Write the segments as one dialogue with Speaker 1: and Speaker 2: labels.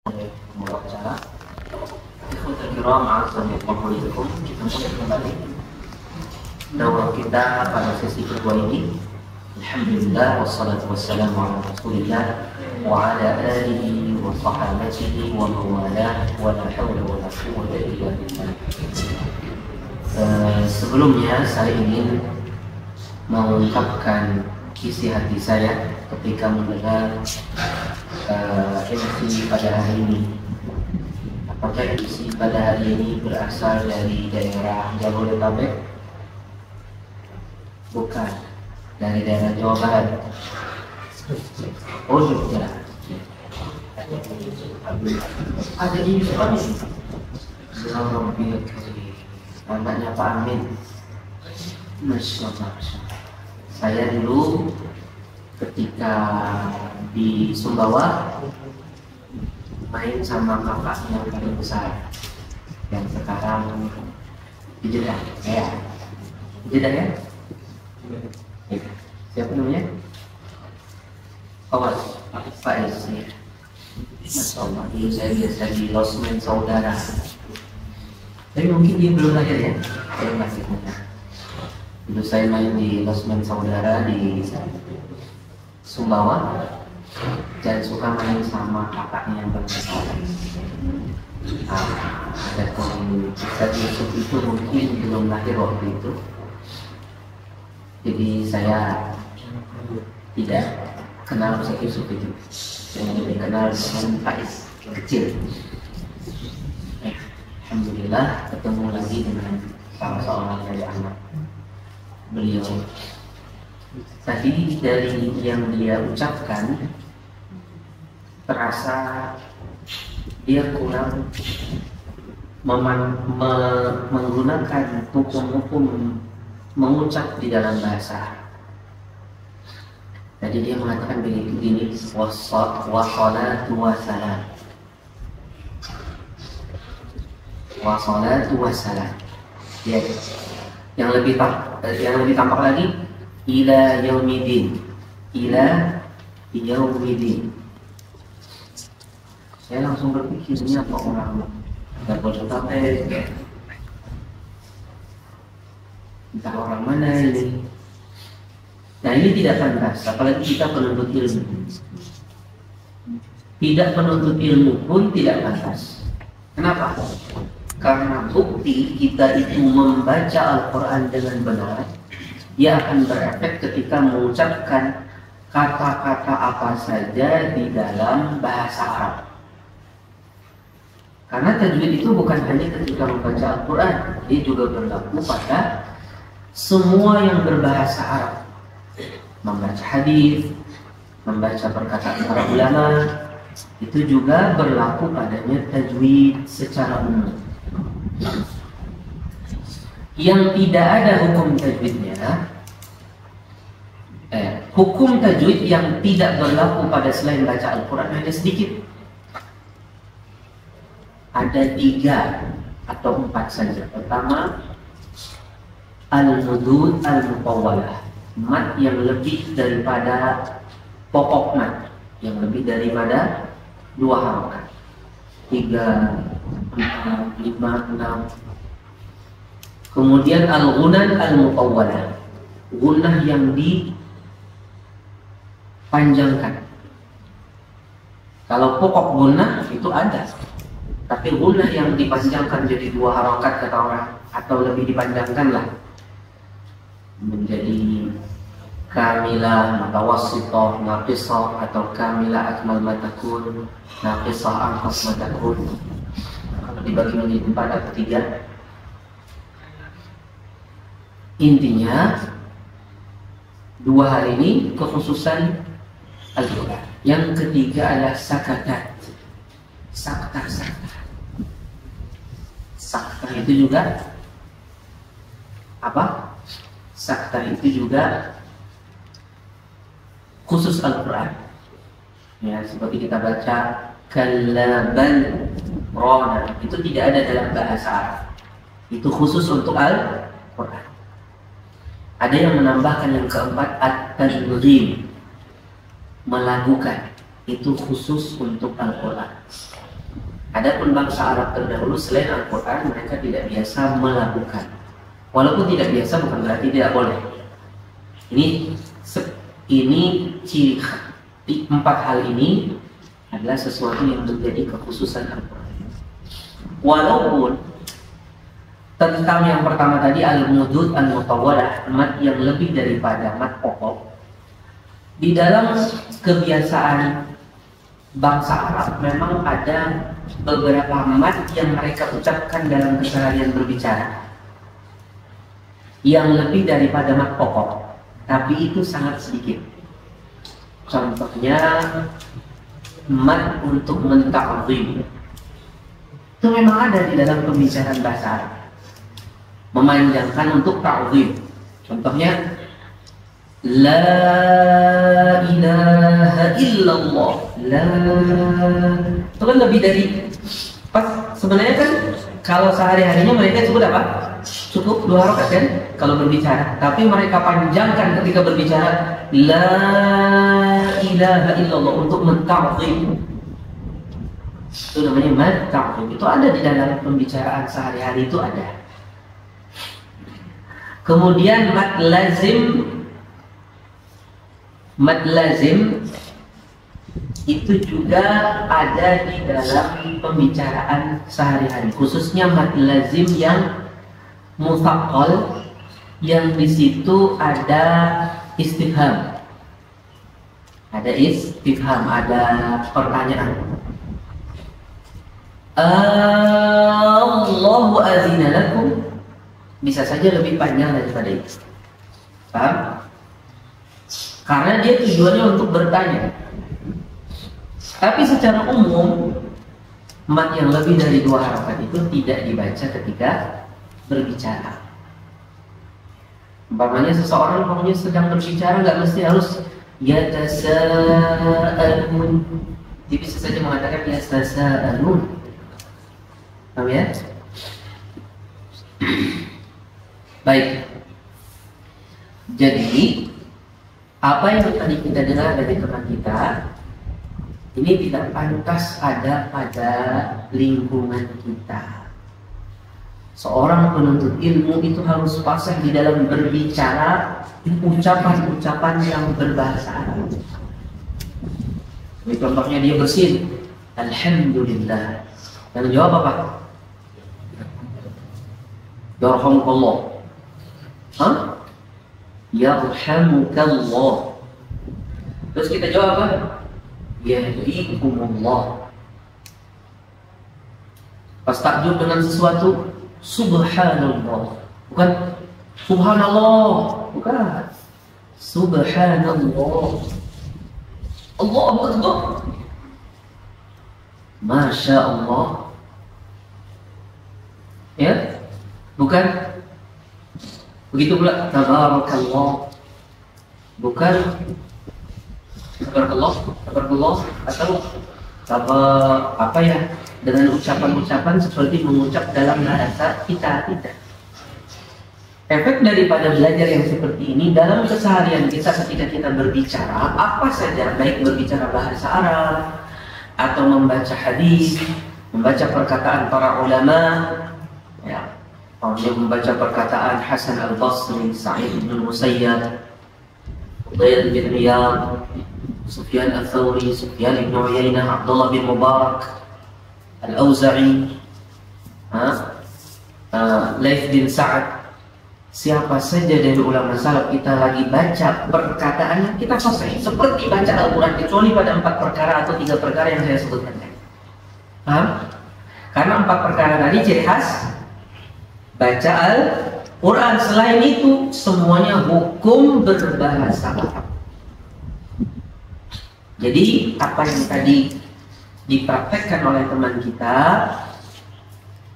Speaker 1: Wawancara. Ikhwatul kiram, assalamualaikum warahmatullahi wabarakatuh. Kembali daurah kita pada sesi kedua ini. Alhamdulillah wassalatu wassalamu ala Rasulillah wa ala alihi wa sahabatihi wa mawalah wa la hawla wa la quwwata illa billah. Sebelumnya saya ingin mengungkapkan isi hati saya ketika mendengar MC pada hari ini. Apakah MC pada hari ini berasal dari daerah Jabodetabek? Bukan, dari daerah Jawa Barat. Oh, Jogja. Ada di Jepang. Anaknya Pak Amin. Masya Allah. Saya dulu ketika di Sumbawa main sama kakaknya yang paling besar yang sekarang di Jeddah. Ya, Jeddah ya? Siapa namanya? Pak Faiz. Masya Allah, dulu saya biasa di losmen saudara. Tapi mungkin dia belum lahir ya? Saya masih muda. Dulu saya main di losmen saudara di Sumbawa dan suka main sama kakaknya yang berbesar. Ada Ustaz Yusuf itu mungkin belum lahir waktu itu. Jadi saya tidak kenal Ustaz Yusuf itu. Saya lebih kenal dengan Faiz kecil. Alhamdulillah ketemu lagi dengan salah seorang dari anak beliau. Tadi dari yang dia ucapkan terasa dia kurang menggunakan hukum-hukum mengucap di dalam bahasa. Jadi dia mengatakan begini, wassalatu wassalam, wassalatu wassalam. Ya, yang lebih tampak lagi, ila yaumidin, ila yaumidin. Saya langsung berpikir ini apa orang Jabodetabek, entah orang mana ini. Nah ini tidak pantas, apalagi kita penuntut ilmu. Tidak penuntut ilmu pun tidak pantas. Kenapa? Karena bukti kita itu membaca Al-Quran dengan benar, ia akan berefek ketika mengucapkan kata-kata apa saja di dalam bahasa Arab. Karena tajwid itu bukan hanya ketika membaca Al-Quran, dia juga berlaku pada semua yang berbahasa Arab. Membaca hadis, membaca perkataan para ulama, itu juga berlaku padanya tajwid secara umum. Yang tidak ada hukum tajwidnya, hukum tajwid yang tidak berlaku pada selain baca Al-Quran hanya sedikit. Ada 3 atau 4 saja. Pertama, al-mudud al-mutawwalah, mat yang lebih daripada pokok mat, yang lebih daripada 2 harokat, 3, 4, 5, 6. Kemudian al-ghunan al-mutawwalah, gunnah yang dipanjangkan. Kalau pokok gunnah itu ada, tapi gunnah yang dipanjangkan jadi 2 harokat kata orang, atau lebih dipanjangkan lah menjadi kamilah, mutawassithah, naqisah, atau kamilah akmal matakun, naqisah anqas matakun. Kalau dibagi menjadi 4 atau 3. Intinya 2 hal ini kekhususan Al-Quran. Yang ketiga adalah sakatat. Sakta itu juga apa? Sakta itu juga khusus Al-Quran. Ya, seperti kita baca kallabal rona, itu tidak ada dalam bahasa Arab. Itu khusus untuk Al-Quran. Ada yang menambahkan yang keempat at-tajwid, melakukan, itu khusus untuk Al-Quran. Adapun bangsa Arab terdahulu selain Al-Quran mereka tidak biasa melakukan. Walaupun tidak biasa bukan berarti tidak boleh. Ini ciri di 4 hal ini adalah sesuatu yang menjadi kekhususan Al-Quran. Walaupun tentang yang pertama tadi al-mudud al-mutawwalah, mat yang lebih daripada mat pokok, di dalam kebiasaan bangsa Arab memang ada beberapa mat yang mereka ucapkan dalam keseharian berbicara yang lebih daripada mat pokok, tapi itu sangat sedikit. Contohnya mat untuk menta'zim itu memang ada di dalam pembicaraan bahasa Arab, memanjangkan untuk ta'zim. Contohnya la ilaha illallah, la, itu kan lebih dari pas. Sebenarnya kan kalau sehari-harinya mereka cukup apa? Cukup 2 rakaat kan kalau berbicara, tapi mereka panjangkan ketika berbicara la ilaha illallah untuk menta'zim. Itu namanya mat ta'zim. Itu ada di dalam pembicaraan sehari-hari, itu ada. Kemudian mat lazim. Mat lazim itu juga ada di dalam pembicaraan sehari-hari, khususnya mat lazim yang muthaqqal, yang di situ ada istifham. Ada istifham, ada pertanyaan. Allahu azina lakum, bisa saja lebih panjang daripada itu. Paham? Karena dia tujuannya untuk bertanya. Tapi secara umum mat yang lebih dari 2 harakat itu tidak dibaca ketika berbicara. Umpamanya seseorang pokoknya sedang berbicara, nggak mesti harus yatasaalun. Dia bisa saja mengatakan yatasaalun. Paham ya? Baik. Jadi apa yang tadi kita dengar dari teman kita ini tidak pantas ada pada lingkungan kita. Seorang penuntut ilmu itu harus fasih di dalam berbicara ucapan-ucapan yang berbahasa Arab. Ini contohnya dia bersin, alhamdulillah. Yang jawab apa? Yarhamukallah. Hah? Yarhamukallah. Terus kita jawab apa? Yahdikumullah. Pas takjub dengan sesuatu, subhanallah. Bukan subhanallah, bukan. Subhanallah. Allahu Akbar. Masya Allah. Ya, bukan. Begitu pula tabarakallah. Bukan tabarakallah, tabarakallah atau apa ya, dengan ucapan-ucapan seperti mengucap dalam bahasa kita tidak. Efek daripada belajar yang seperti ini dalam keseharian kita ketika kita berbicara apa saja, baik berbicara bahasa Arab atau membaca hadis, membaca perkataan para ulama, ya, dia membaca perkataan Hasan al-Basri, Sa'id bin Musayyab, Fudail bin Iyad, Sufyan al-Thawri, Sufyan bin Uyainah, Abdullah bin Mubarak, Al-Auza'i, Laith bin Sa'ad. Siapa saja dari ulama salaf kita lagi baca perkataannya, kita fasih seperti baca Al-Quran, kecuali pada 4 perkara atau 3 perkara yang saya sebutkan tadi. Paham? Karena 4 perkara tadi ciri khas baca Al-Quran. Selain itu semuanya hukum berbahasa Arab. Jadi apa yang tadi dipraktekkan oleh teman kita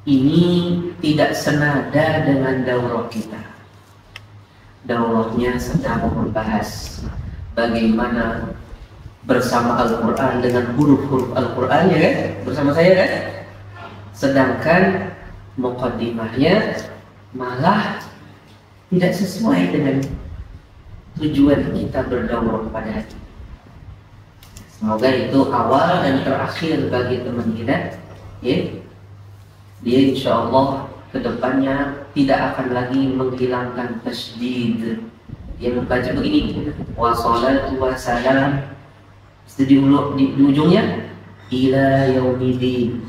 Speaker 1: ini tidak senada dengan daurah kita. Daurahnya sedang membahas bagaimana bersama Al-Quran dengan huruf-huruf Al-Quran, ya kan? Bersama saya kan? Sedangkan muqaddimahnya malah tidak sesuai dengan tujuan kita berdaurah pada hari ini. Semoga itu awal dan terakhir bagi teman kita ya, dia insya Allah kedepannya tidak akan lagi menghilangkan tasydid. Dia membaca begini, wassalatu wassalam, di ujungnya ila yaumiddin.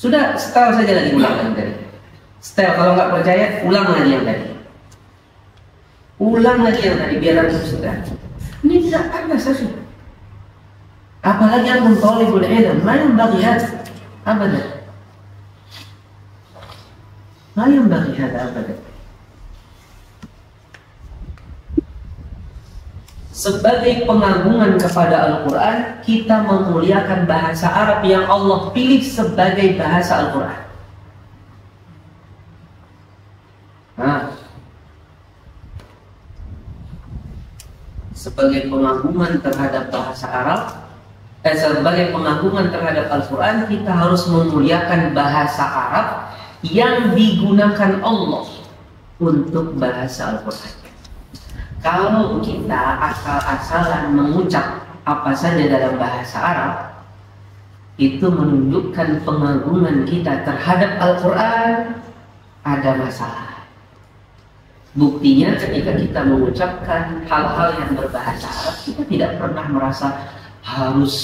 Speaker 1: Sudah, setel saja lagi, ulang yang tadi. Setel, kalau nggak percaya, ulang lagi yang tadi. Ulang lagi yang tadi, biar langsung setel. Ini tidak ada sesuatu. Apalagi antum thalibul ilm, ma yanbaghi hadza abadan. Ma yanbaghi hadza abadan. Sebagai pengagungan kepada Al-Quran, kita memuliakan bahasa Arab yang Allah pilih sebagai bahasa Al-Quran. Sebagai pengagungan terhadap bahasa Arab, sebagai pengagungan terhadap Al-Quran, kita harus memuliakan bahasa Arab yang digunakan Allah untuk bahasa Al-Quran. Kalau kita asal-asalan mengucap apa saja dalam bahasa Arab, itu menunjukkan pengagungan kita terhadap Al-Quran ada masalah. Buktinya ketika kita mengucapkan hal-hal yang berbahasa Arab, kita tidak pernah merasa harus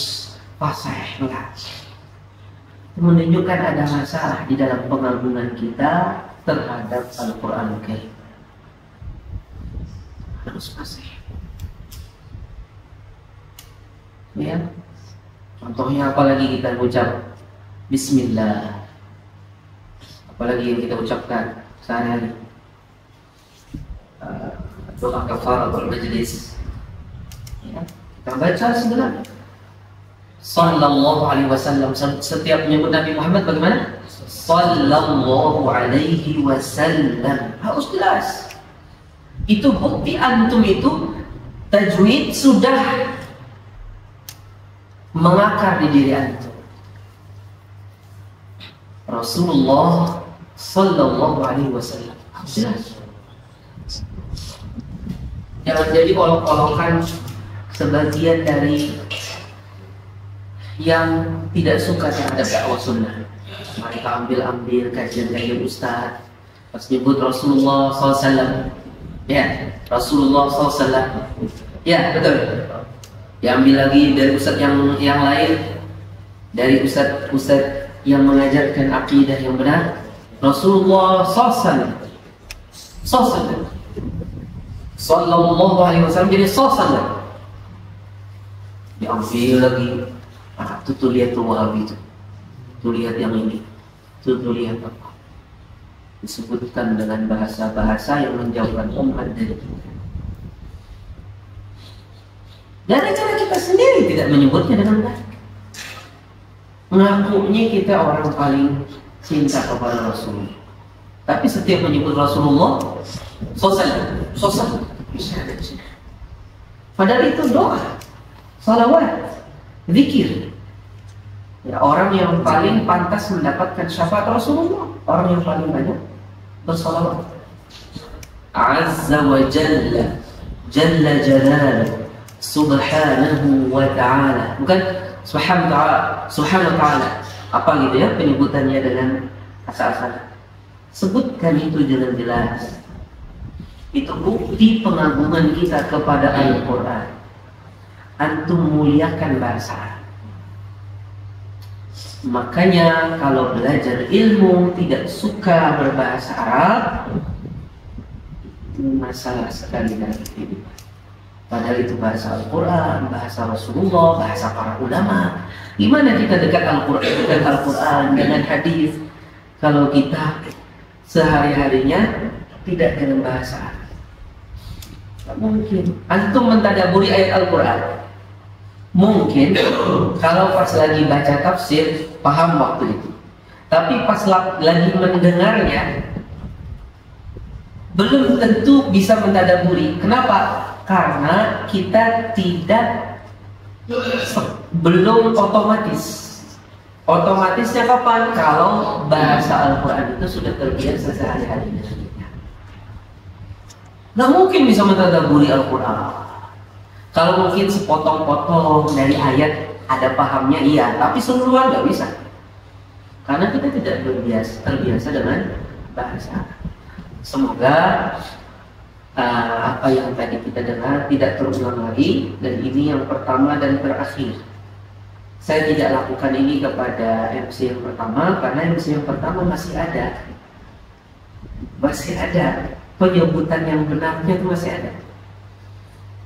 Speaker 1: fasih. Itu menunjukkan ada masalah di dalam pengagungan kita terhadap Al-Quran Karim. Harus fasih. Ya. Contohnya apalagi kita ucap Bismillah. Apalagi yang kita ucapkan sehari-hari. Doa kafaratul majlis. Ya. Kita baca segala. Sallallahu alaihi wasallam. Setiap menyebut Nabi Muhammad bagaimana? Sallallahu alaihi wasallam. Harus jelas. Itu bukti antum itu tajwid sudah mengakar di diri antum. Rasulullah sallallahu alaihi wasallam. Jelas. Jangan jadi olok-olokan sebagian dari yang tidak suka terhadap dakwah sunnah. Mereka ambil kajian-kajian ustaz, pas nyebut Rasulullah SAW. Ya, Rasulullah SAW. Ya, betul. Diambil lagi dari ustaz yang lain, dari ustaz yang mengajarkan akidah yang benar. Rasulullah SAW. Sallallahu alaihi wasallam jadi SAW. Diambil lagi. Tuh lihat tuh Wahabi itu. Tuh lihat yang ini. Tuh lihat apa. Disebutkan dengan bahasa-bahasa yang menjauhkan umat dari kita. Dari cara kita sendiri tidak menyebutnya dengan baik. Mengakunya kita orang paling cinta kepada Rasulullah. Tapi setiap menyebut Rasulullah, sosal. Padahal itu doa, salawat, zikir. Ya, orang yang paling pantas mendapatkan syafaat Rasulullah, orang yang paling banyak bersalawat. Azza wa Jalla, Jalla Jalaluhu, Subhanahu wa Ta'ala. Bukan Subhanahu wa Ta'ala. Apa gitu ya penyebutannya dengan asal-asalan. Sebutkan itu dengan jelas. Itu bukti pengagungan kita kepada Al-Quran. Antum muliakan bahasa Arab. Makanya kalau belajar ilmu tidak suka berbahasa Arab, itu masalah sekali dalam kehidupan. Padahal itu bahasa Al-Quran, bahasa Rasulullah, bahasa para ulama. Gimana kita dekat Al-Quran dengan hadis kalau kita sehari-harinya tidak dengan bahasa Arab? Tak mungkin. Antum mentadaburi ayat Al-Quran, mungkin kalau pas lagi baca tafsir paham waktu itu, tapi pas lagi mendengarnya belum tentu bisa mentadaburi. Kenapa? Karena kita belum otomatis. Otomatisnya kapan? Kalau bahasa Al-Quran itu sudah terbiasa sehari-hari. Nggak mungkin bisa mentadaburi Al-Quran. Kalau mungkin sepotong-potong dari ayat ada pahamnya, iya, tapi seluruhan nggak bisa. tidak terbiasa dengan bahasa. Semoga apa yang tadi kita dengar tidak terulang lagi, dan ini yang pertama dan terakhir. Saya tidak lakukan ini kepada MC yang pertama karena MC yang pertama masih ada penyebutan yang benarnya itu masih ada.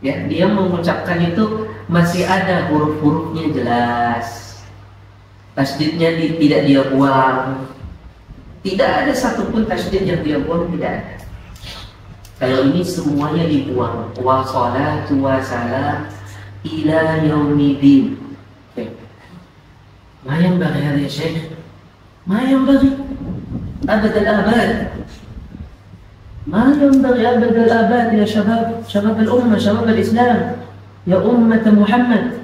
Speaker 1: Ya, dia mengucapkan itu masih ada huruf-hurufnya jelas, tasdidnya tidak dia buang, tidak ada satupun tasdid yang dia buang, tidak ada. Kalau ini semuanya dibuang. Wa salatu wa salam ila yaumidin. Ma yanbaghi hadha ya Syekh? Ma yanbaghi abad al-abad. Ma yanbaghi abad al-abad ya syabab, syabab al-ummah, syabab al-Islam, ya ummat Muhammad.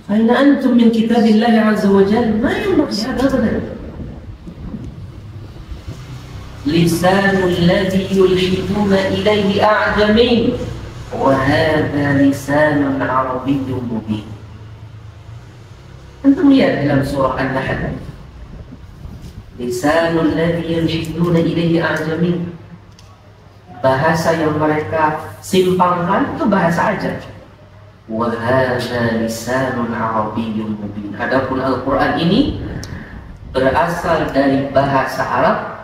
Speaker 1: Aina antum min kitabillah azza wa jalla? Ma yanbaghi hadha abadan. لسان الذي يلحدون إليه أعجمي وهذا لسان عربي مبين. Antum lihat dalam surah An-Nahl, lisanul ladzi yulhiduna ilaihi a'jami, bahasa yang mereka simpangkan itu bahasa ajam. Wa hadza lisanun arabiyyun mubin. Adapun Al-Qur'an ini berasal dari bahasa Arab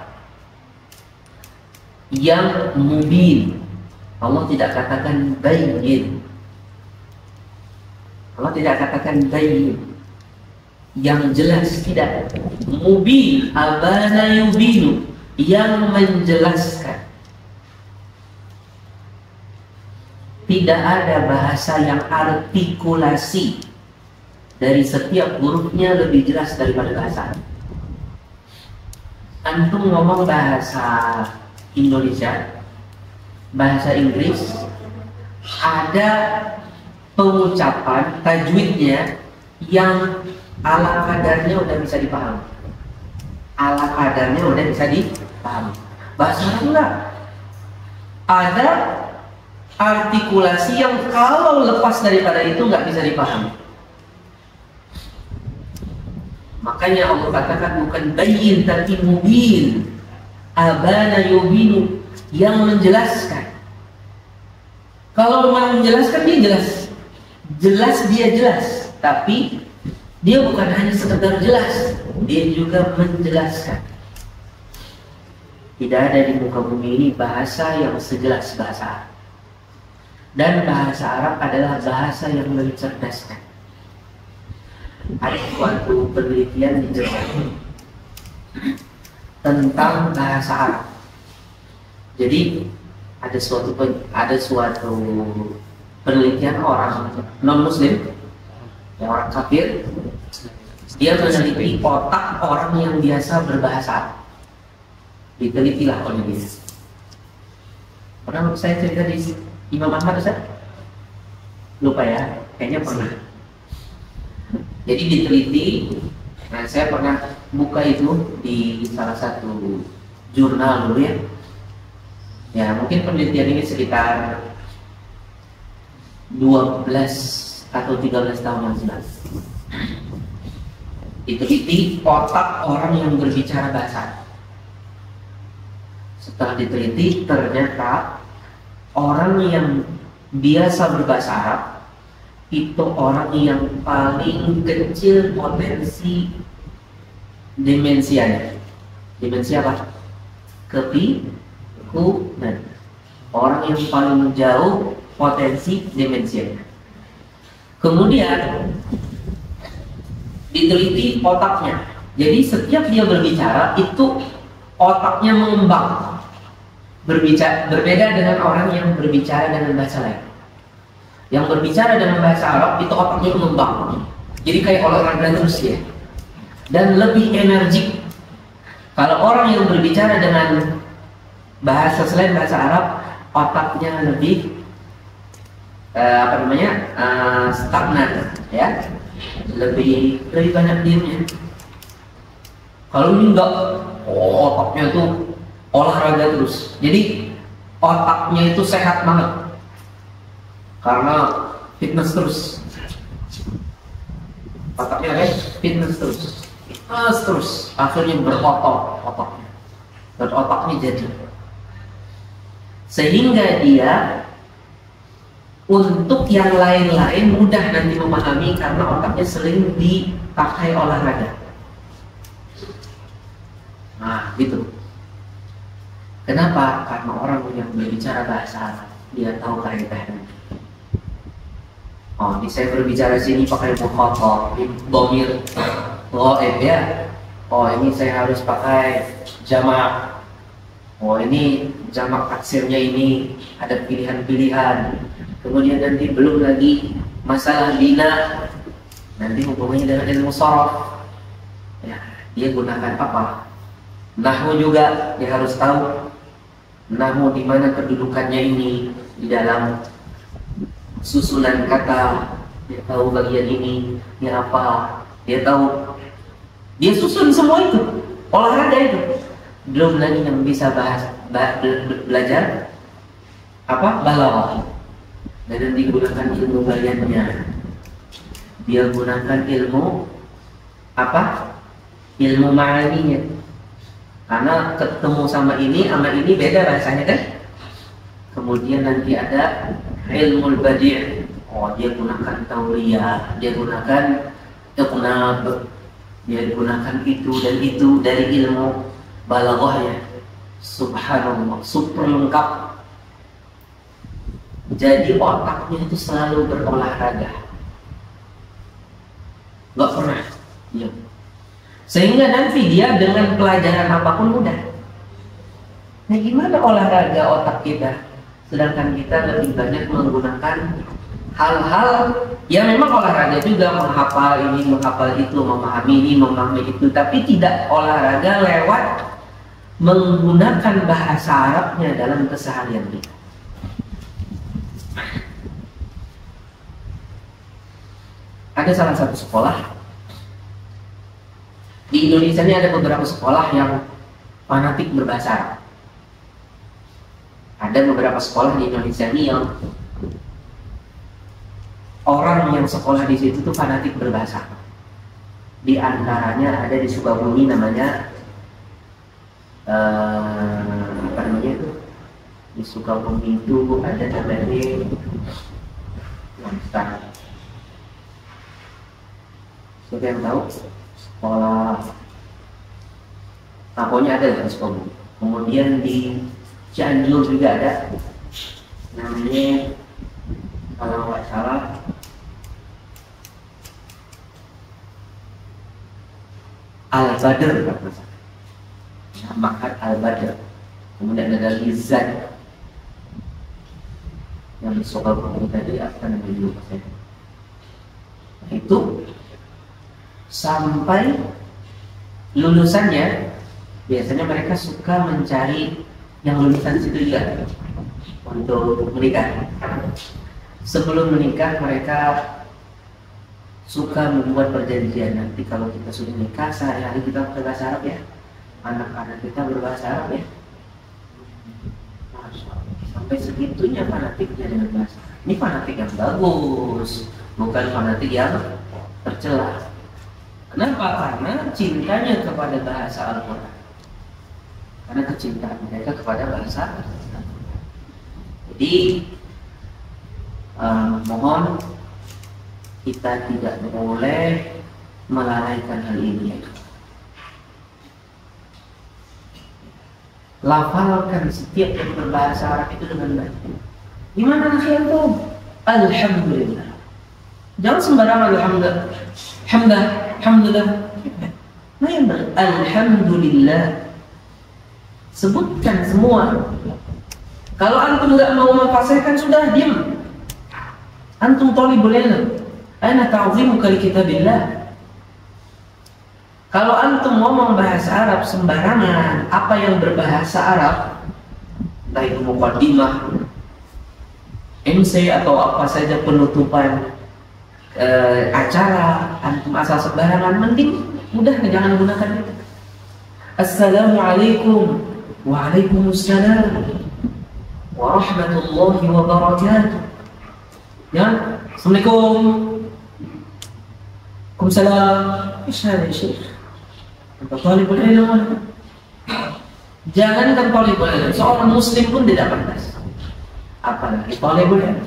Speaker 1: yang mubin. Allah tidak katakan bayyin. Allah tidak katakan bayyin, yang jelas, tidak. Mubin, abana yubinu, yang menjelaskan. Tidak ada bahasa yang artikulasi dari setiap hurufnya lebih jelas daripada bahasa. Antum ngomong bahasa Indonesia, bahasa Inggris, ada pengucapan tajwidnya yang ala kadarnya udah bisa dipahami. Ala kadarnya udah bisa dipahami. Bahasa Arab enggak. Ada artikulasi yang kalau lepas daripada itu nggak bisa dipahami. Makanya Allah katakan bukan bayyin tapi mubin. Abana yubinu, yang menjelaskan. Kalau mau menjelaskan dia jelas. Jelas dia jelas, tapi dia bukan hanya sekedar jelas, dia juga menjelaskan. Tidak ada di muka bumi ini bahasa yang sejelas bahasa Arab. Dan bahasa Arab adalah bahasa yang mencerdaskan. Ada suatu penelitian di Jerman tentang bahasa Arab. Jadi ada suatu penelitian orang non Muslim, orang kafir, dia meneliti otak orang yang biasa berbahasa Arab. Ditelitilah oleh dia. Pernah saya cerita di Imam Ahmad, Ustaz? Lupa ya, kayaknya pernah. Jadi diteliti. Nah, saya pernah buka itu di salah satu jurnal dulu ya. Ya, mungkin penelitian ini sekitar 12 atau 13 tahun yang silam. Diteliti otak orang yang berbicara bahasa. Setelah diteliti, ternyata orang yang biasa berbahasa Arab itu orang yang paling kecil potensi demensianya. Demensi apa? Kepikunan. Orang yang paling jauh potensi demensianya. Kemudian diteliti otaknya. Jadi setiap dia berbicara itu otaknya mengembang. Berbeda dengan orang yang berbicara dengan bahasa lain. Yang berbicara dengan bahasa Arab itu otaknya mengembang. Jadi kayak olahraga terus ya. Dan lebih energik. Kalau orang yang berbicara dengan bahasa selain bahasa Arab, otaknya lebih stagnan, ya, lebih banyak diamnya. Kalau ini enggak, otaknya tuh olahraga terus. Jadi otaknya itu sehat banget karena fitness terus. Otaknya fitness terus. terus akhirnya berotaknya jadi, sehingga dia untuk yang lain-lain mudah nanti memahami karena otaknya sering dipakai olahraga. Nah, gitu. Kenapa? Karena orang yang berbicara bahasa Arab, dia tahu kaidahnya. Oh, ini saya berbicara sini pakai mukhatab, dhamir ghaib ya. Oh, ini saya harus pakai jamak. Oh, ini jamak taksirnya ini ada pilihan-pilihan. Kemudian nanti belum lagi masalah bina, nanti hubungannya dengan ilmu sharaf. Ya, dia gunakan apa? Nahwu juga dia harus tahu. Nahwu di mana kedudukannya ini di dalam susunan kata, dia tahu bagian ini apa, dia tahu, dia susun semua itu, olahraga itu. Belum lagi yang bisa belajar apa? Balaghah. Dan digunakan ilmu bayannya, dia gunakan ilmu apa? Ilmu ma'aninya. Karena ketemu sama ini beda bahasanya kan. Kemudian nanti ada ilmu badi'. Oh, dia gunakan tauriyah, dia gunakan iqnab, dia gunakan itu dan itu dari ilmu balaghahnya. Subhanallah, super lengkap. Jadi otaknya itu selalu berolahraga, nggak pernah diam. Sehingga nanti dia dengan pelajaran apapun mudah. Nah, gimana olahraga otak kita? Sedangkan kita lebih banyak menggunakan hal-hal yang memang olahraga juga, menghafal ini, menghafal itu, memahami ini, memahami itu, tapi tidak olahraga lewat menggunakan bahasa Arabnya dalam keseharian kita. Ada salah satu sekolah di Indonesia ini, ada beberapa sekolah yang fanatik berbahasa Arab. Ada beberapa sekolah di Indonesia ini yang orang yang sekolah di situ tuh fanatik berbahasa Arab. Di antaranya ada di Sukabumi namanya apa namanya itu? Di Sukabumi itu ada namanya Lamstar. Siapa yang tahu? Sekolah pokoknya ada di Sukabumi. Kemudian di Cianjur juga ada, namanya kalau nggak salah Al-Badr, Ma'had Al-Badr. Kemudian ada Lizat yang di Sukabumi tadi, apa namanya juga saya. Nah, itu sampai lulusannya biasanya mereka suka mencari yang lulusan situ juga untuk menikah. Sebelum menikah mereka suka membuat perjanjian, nanti kalau kita sudah nikah sehari-hari kita berbahasa Arab ya, anak-anak kita berbahasa Arab ya. Masya Allah, sampai segitunya fanatiknya dengan bahasa. Ini fanatik yang bagus, bukan fanatik yang tercela. Kenapa? Karena cintanya kepada bahasa Al-Quran, karena kecintaan mereka kepada bahasa Al-Quran. Jadi mohon kita tidak boleh melalaikan hal ini. Lafalkan setiap yang berbahasa Arab itu dengan baik. Gimana akhi antum? Alhamdulillah. Jangan sembarangan alhamdulillah. Nah, yang alhamdulillah. Sebutkan semua. Kalau antum nggak mau memfasihkan, sudah diam. Antum thalibul ilm. Aina ta'zimuka li kitabillah. Kalau antum ngomong bahasa Arab sembarangan, apa yang berbahasa Arab, entah itu muqaddimah, MC atau apa saja penutupan acara, antum asal sembarangan, mending udah jangan gunakan itu. Assalamualaikum, waalaikumsalam, warahmatullahi wabarakatuh. Jangan Assalamualaikum, waalaikumsalam. Ish hada ya syekh. Untuk thalibul ilm, jangankan thalibul ilm, seorang muslim pun tidak pantas, apalagi thalibul ilm.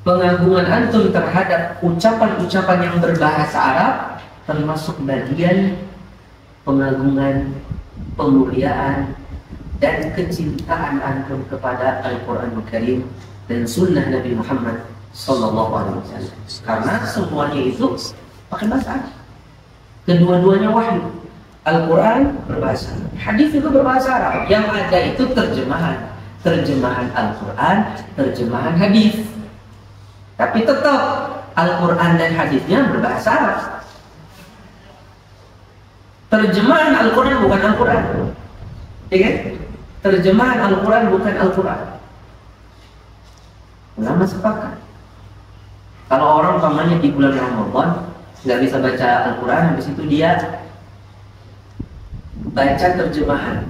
Speaker 1: Pengagungan antum terhadap ucapan-ucapan yang berbahasa Arab termasuk bagian pengagungan, pemuliaan, dan kecintaan antum kepada Al-Quranul Karim dan Sunnah Nabi Muhammad Sallallahu Alaihi Wasallam. Karena semuanya itu pakai bahasa Arab. Kedua-duanya wahyu. Al-Quran berbahasa Arab, hadis itu berbahasa Arab. Yang ada itu terjemahan Al-Quran, terjemahan hadis. Tapi tetap Al-Quran dan hadisnya berbahasa Arab. Terjemahan Al-Quran bukan Al-Quran, ya kan? Terjemahan Al-Quran bukan Al-Quran. Ulama sepakat. Kalau orang umpamanya di bulan Ramadan nggak bisa baca Al-Quran, habis itu dia baca terjemahan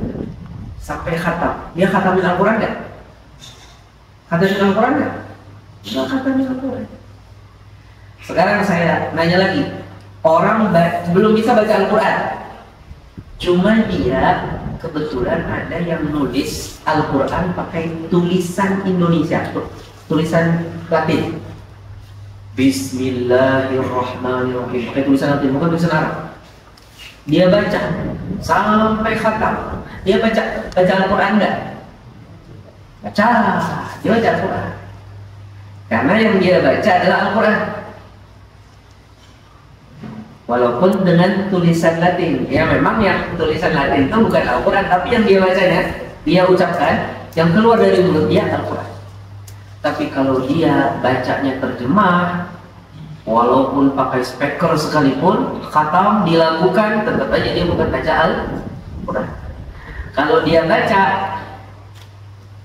Speaker 1: sampai khatam, dia khatamin Al-Quran nggak? Khatamin Al-Quran nggak? Nggak khatamin Al-Quran. Sekarang saya nanya lagi, orang belum bisa baca Al-Quran, cuma dia kebetulan ada yang nulis Al-Quran pakai tulisan Indonesia, tulisan Latin. Bismillahirrahmanirrahim, pakai tulisan Latin, bukan tulisan Arab. Dia baca sampai khatam. Dia baca Al-Quran enggak? Baca, dia baca Al-Quran. Karena yang dia baca adalah Al-Quran. Walaupun dengan tulisan Latin. Ya memang yang tulisan Latin itu bukan Al-Quran, tapi yang dia bacanya, dia ucapkan, yang keluar dari mulut dia Al-Quran. Tapi kalau dia bacanya terjemah, walaupun pakai speaker sekalipun, khatam dilakukan, tetap aja dia bukan baca Al-Quran. Kalau dia baca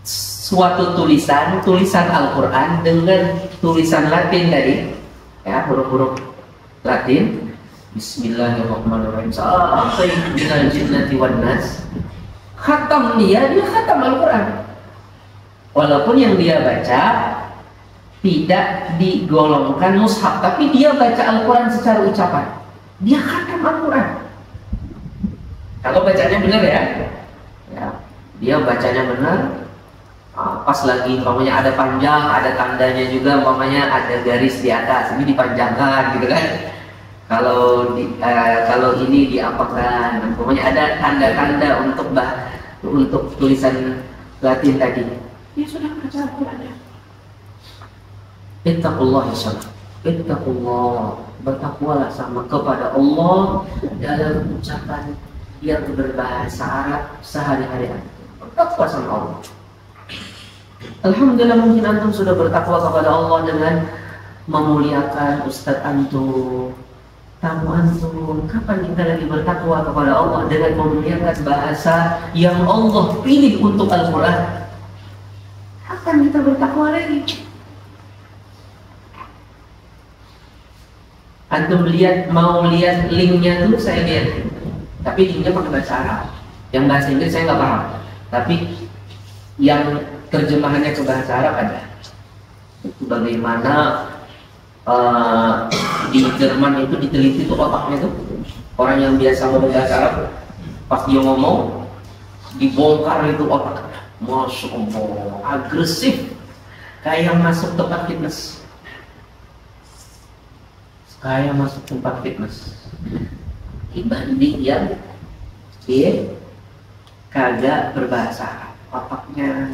Speaker 1: suatu tulisan Al-Quran dengan tulisan Latin tadi, ya huruf-huruf Latin, Bismillahirrahmanirrahim, sampai minal jinnati wan nas, khatam dia khatam Al-Quran. Walaupun yang dia baca tidak digolongkan mushaf, tapi dia baca Al-Quran secara ucapan, dia khatam Al-Quran. Kalau bacanya benar ya, dia bacanya benar. Pas lagi umpamanya ada panjang, ada tandanya juga, umpamanya ada garis di atas, ini dipanjangkan gitu kan. Kalau ini diapakan, umpamanya ada tanda-tanda untuk tulisan Latin tadi, dia sudah baca Al-Quran. Ittaqullah ya salam. Ittaqullah, bertakwalah sama kepada Allah dalam ucapan yang berbahasa Arab sehari-hari. Bertakwa sama Allah. Alhamdulillah, mungkin antum sudah bertakwa kepada Allah dengan memuliakan ustadz antum, tamu antum. Kapan kita lagi bertakwa kepada Allah dengan memuliakan bahasa yang Allah pilih untuk Al-Quran? Kapan kita bertakwa lagi? Antum mau lihat linknya tuh, saya lihat, tapi linknya pakai bahasa Arab. Yang bahasa Inggris saya nggak paham, tapi yang terjemahannya ke bahasa Arab ada. Itu bagaimana di Jerman itu diteliti tuh otaknya tuh, orang yang biasa ngomong bahasa Arab, pas dia ngomong dibongkar itu otak, masya Allah, agresif, kayak masuk tempat fitness, dibanding yang kagak berbahasa Arab. Otaknya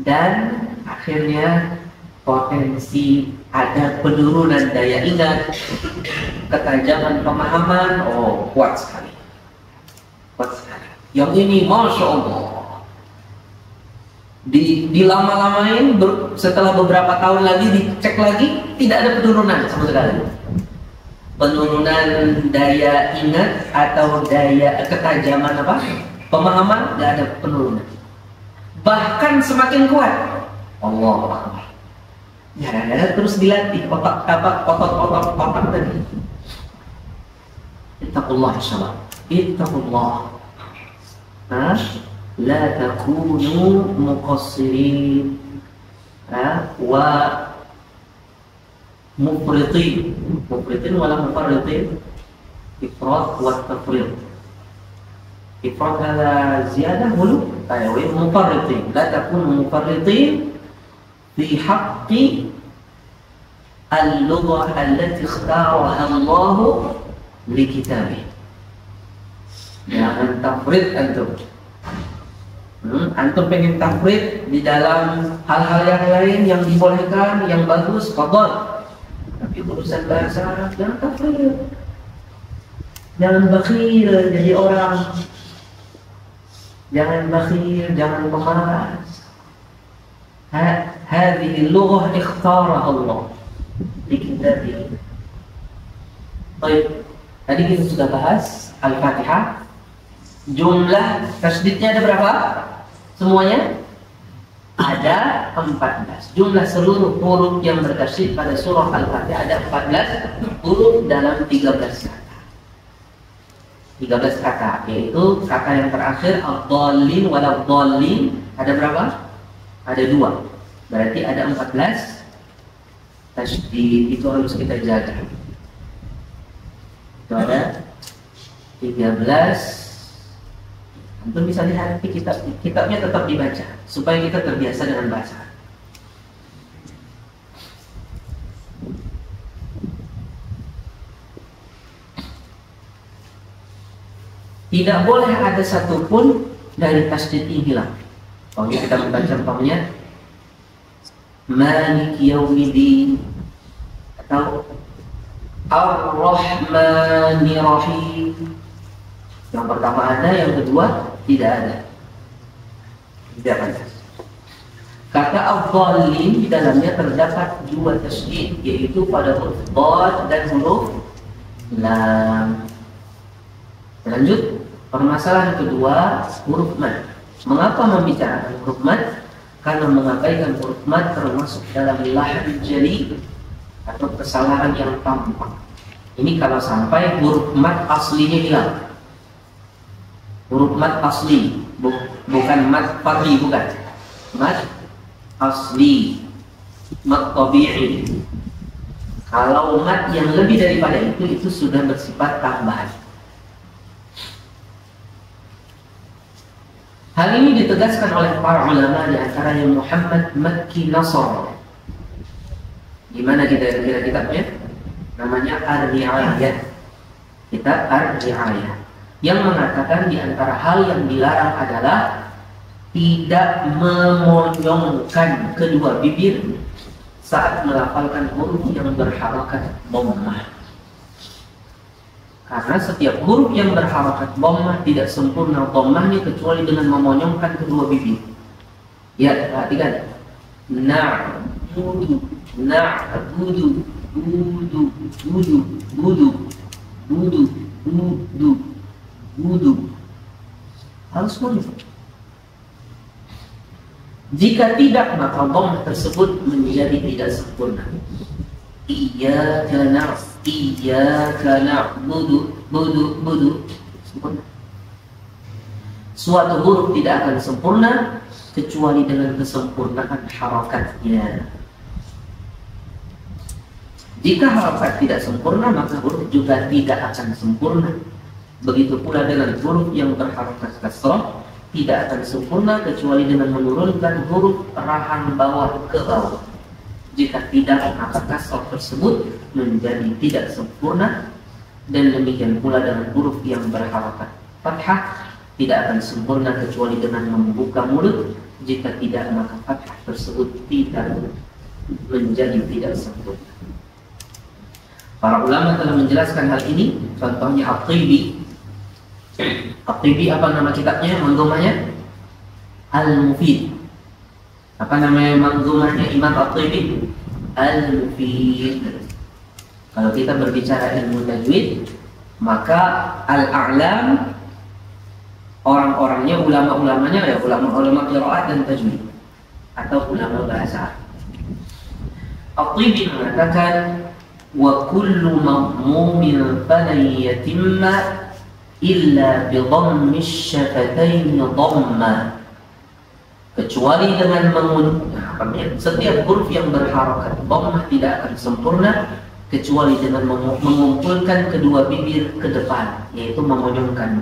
Speaker 1: dan akhirnya potensi ada penurunan daya ingat, ketajaman pemahaman, kuat sekali. Yang ini masya Allah dilama-lamain, setelah beberapa tahun lagi dicek lagi, tidak ada penurunan sama sekali. Penurunan daya ingat atau daya ketajaman pemahaman, nggak ada penurunan, bahkan semakin kuat. Allah Akbar. Gara-gara terus dilatih otot tadi. Ittaqullah insyaallah. Ittaqullah. La takunu muqassirin. Wa mufritin. Mufritin wala mufarritin. Ifrat wa tafrid. Ifrat ala ziyadah mulu. Aywa mufarritin. La takunu mufarritin fi haqqi al-lughah allati ikhtaraha Allah li kitabih. Jangan tafrid antum. Antum pengen tafrid di dalam hal-hal yang lain yang dibolehkan, yang bagus, fadhal. Tapi urusan bahasa Arab jangan tafrid. Jangan bakhil jadi orang. Jangan bakhil, jangan pemalas. Hadhihi lughah ikhtaraha Allah di kitabih. Baik, tadi kita sudah bahas Al-Fatihah. Jumlah tasydidnya ada berapa? Semuanya ada 14. Jumlah seluruh huruf yang bertasydid pada surah Al-Fatihah ada 14 huruf dalam 13 kata. 13 kata, yaitu kata yang terakhir ad-dallin walad-dallin ada berapa? Ada 2. Berarti ada 14 tasydid, itu harus kita jaga. Itu ada 13. Antum bisa lihat di kitabnya tetap dibaca supaya kita terbiasa dengan bahasa. Tidak boleh ada satupun dari tasydid ini hilang. Kalau kita membaca contohnya Malik Yaumiddin atau Ar-Rahmanir Rahim. Yang pertama ada, yang kedua tidak ada. Tidak ada. Kata ad-dallin di dalamnya terdapat 2 tasydid, yaitu pada huruf dad dan huruf lam. Lanjut, permasalahan kedua, huruf mad. Mengapa membicarakan huruf mad? Karena mengabaikan huruf mad termasuk dalam lahn jali atau kesalahan yang tampak. Ini kalau sampai huruf mad aslinya hilang. Huruf mad asli, bukan mad far'i, bukan. Mad asli, mad tabi'i. Kalau mad yang lebih daripada itu sudah bersifat tambahan. Hal ini ditegaskan oleh para ulama, di antaranya Muhammad Makki Nasr. Di mana kita kira kitabnya? Namanya Ar-Ri'ayah. Kitab Ar-Ri'ayah. Yang mengatakan di antara hal yang dilarang adalah tidak memonyongkan kedua bibir saat melafalkan huruf yang berharakat dhammah. Karena setiap huruf yang berharakat dhammah tidak sempurna dhammahnya kecuali dengan memonyongkan kedua bibir. Ya, perhatikan. Na'budu, na'budu, budu, budu, budu, budu, budu, budu. Harus budu. Jika tidak, maka dhammah tersebut menjadi tidak sempurna. Iyyaka na'budu, budu. Sempurna. Suatu huruf tidak akan sempurna kecuali dengan kesempurnaan harakatnya. Jika harakat tidak sempurna, maka huruf juga tidak akan sempurna. Begitu pula dengan huruf yang berharakat kasrah tidak akan sempurna kecuali dengan menurunkan huruf rahan bawah ke bawah. Jika tidak, maka kasrah tersebut menjadi tidak sempurna, dan demikian pula dengan huruf yang berharakat fathah tidak akan sempurna kecuali dengan membuka mulut. Jika tidak, maka fathah tersebut tidak menjadi tidak sempurna. Para ulama telah menjelaskan hal ini. Contohnya At-Tibi. At-Tibi apa nama kitabnya, manzumahnya? Al-Mufid. Apa namanya manzumahnya Imam At-Tibi? Al-Mufid. Kalau kita berbicara ilmu tajwid, maka al-a'lam orang-orangnya, ulama-ulamanya ya ulama-ulama qiraat dan tajwid atau ulama bahasa. At-Tibi mengatakan wa kullu madmumin falan yatimma illa bi dhammi syafatayn dhamma. kecuali dengan setiap huruf yang berharokat dhammah tidak akan sempurna kecuali dengan mengumpulkan kedua bibir ke depan, yaitu memonyongkan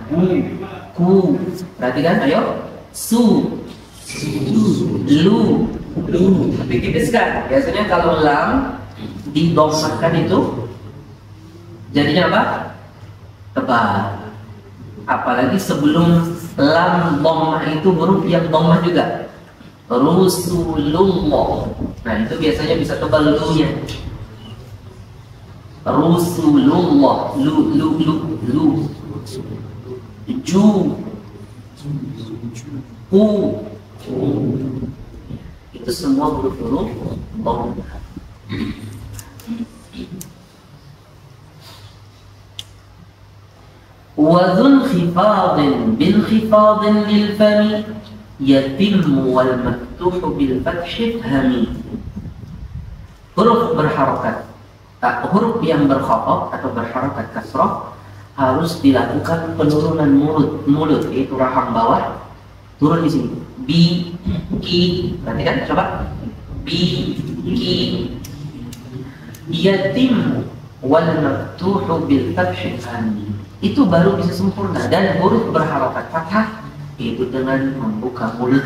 Speaker 1: ku. Perhatikan, ayo. Su, lu. Tapi tipiskan. Biasanya kalau lam didommahkan itu jadinya apa? Tebal. Apalagi sebelum lam dhammah itu huruf yang dhammah juga. Rusulullah. Nah, itu biasanya bisa tebal lu-nya. Rusulullah, lu. Ju, ku. Itu semua huruf-huruf dhammah. Wadhun khifadin bil khifadin lil fami yatimmu wal maftuhu bil fathi fahmi. Huruf berharokat, huruf yang berkhafad atau berharokat kasrah harus dilakukan penurunan mulut, yaitu rahang bawah turun di sini. Bi, ki, perhatikan, coba. Bi, ki. Yatim wal maftuhu bil fathi fahmi. Itu baru bisa sempurna. Dan huruf berharokat fathah itu dengan membuka mulut.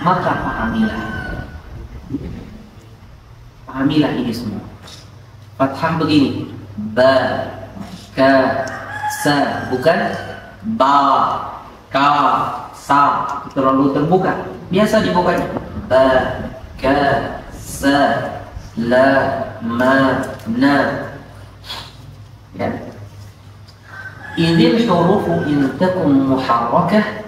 Speaker 1: Maka pahamilah ini semua. Fathah begini, ba, ka, sa, bukan ba, ka, sa. Itu terlalu terbuka. Biasa dibukanya ba, ka, sa, la, ma, na. Ya. Idhil hurufu in takum muharrakah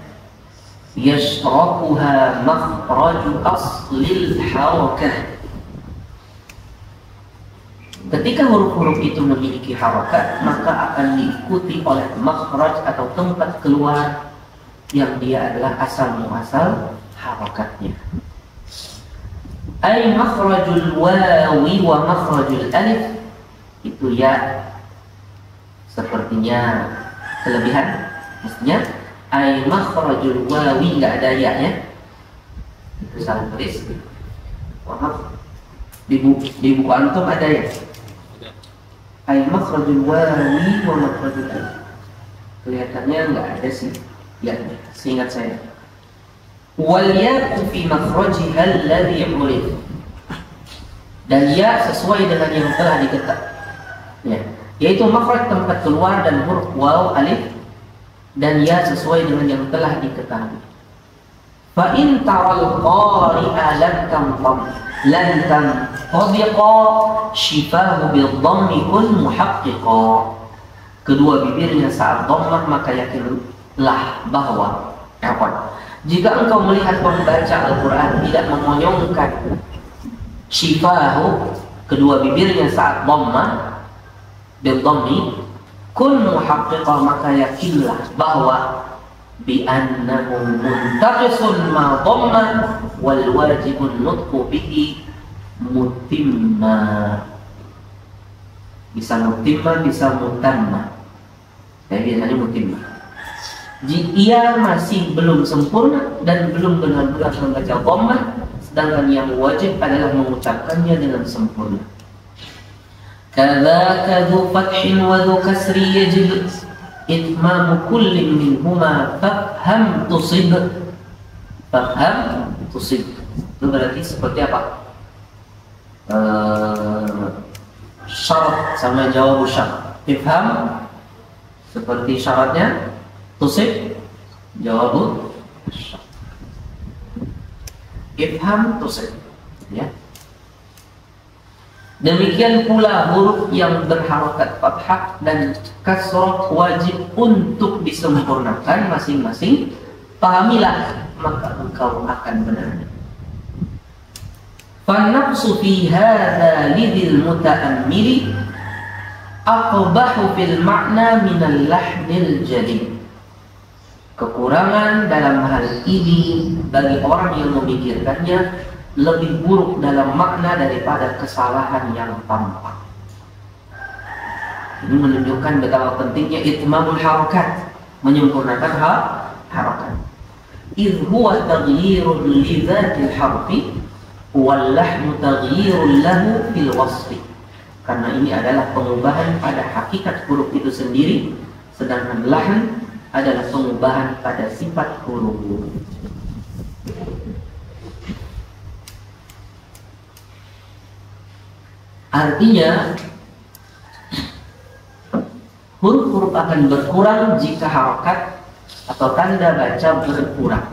Speaker 1: yashrakuha makhraju aslil harakah. Ketika huruf-huruf itu memiliki harakat, maka akan diikuti oleh makhraj atau tempat keluar yang dia adalah asal muasal harakatnya. Ay makhrajul wawi wa makhrajul alif, itu ya sepertinya kelebihan. Maksudnya ay makhrajul wawi, nggak ada ya-nya, itu salah tulis. Maaf, di buku antum ada ya, ay makhrajul wawi wa makhrajul alif. Kelihatannya nggak ada sih ya, seingat saya. Wal ya'u fi makhrajiha alladhi urif, dan ya sesuai dengan yang telah diketahui ya, yaitu makhraj tempat keluar dan huruf waw, alif dan ya sesuai dengan yang telah diketahui. Fa in taral qari'a lan tantabiqa shifahu bil dhammi kun muhaqqiqa. Kedua bibirnya saat dhammah maka yakinlah bahwa jika engkau melihat pembaca Al-Quran tidak memonyongkan shifahu, kedua bibirnya saat dhammah bil dhammi, kun muhaqqiqah, maka yakinlah bahwa bi annahu muntaqisun ma dhamma wal wajibun nutqu bihi mutimma. Bisa mutimma, bisa mutamma. Biasanya mutimma. Jika ia masih belum sempurna dan belum benar-benar membaca dhammah, sedangkan yang wajib adalah mengucapkannya dengan sempurna. Kadzaka dzu fathin wa dzu kasri yajib itmamu kullin minhuma fafham tusib. Fafham tusib itu berarti seperti apa? Syarat sama jawab syarat. Ifham seperti syaratnya, tusib jawab syarat. Ifham tusib, ya. Demikian pula huruf yang berharokat fathah dan kasrah wajib untuk disempurnakan masing-masing. Pahamilah, maka engkau akan benar. Fannaqsu fi hadza lidil muta'ammili aqbahu fil ma'na minal lahnil jali. Kekurangan dalam hal ini bagi orang yang memikirkannya lebih buruk dalam makna daripada kesalahan yang tampak. Ini menunjukkan betapa pentingnya itmamul harakat, menyempurnakan harakat. idh huwa taghyirun li dzatil harfi wal lahnu taghyirun lahu fil wasfi. Karena ini adalah pengubahan pada hakikat huruf itu sendiri, sedangkan lahn adalah pengubahan pada sifat huruf. Artinya huruf-huruf akan berkurang jika harokat atau tanda baca berkurang,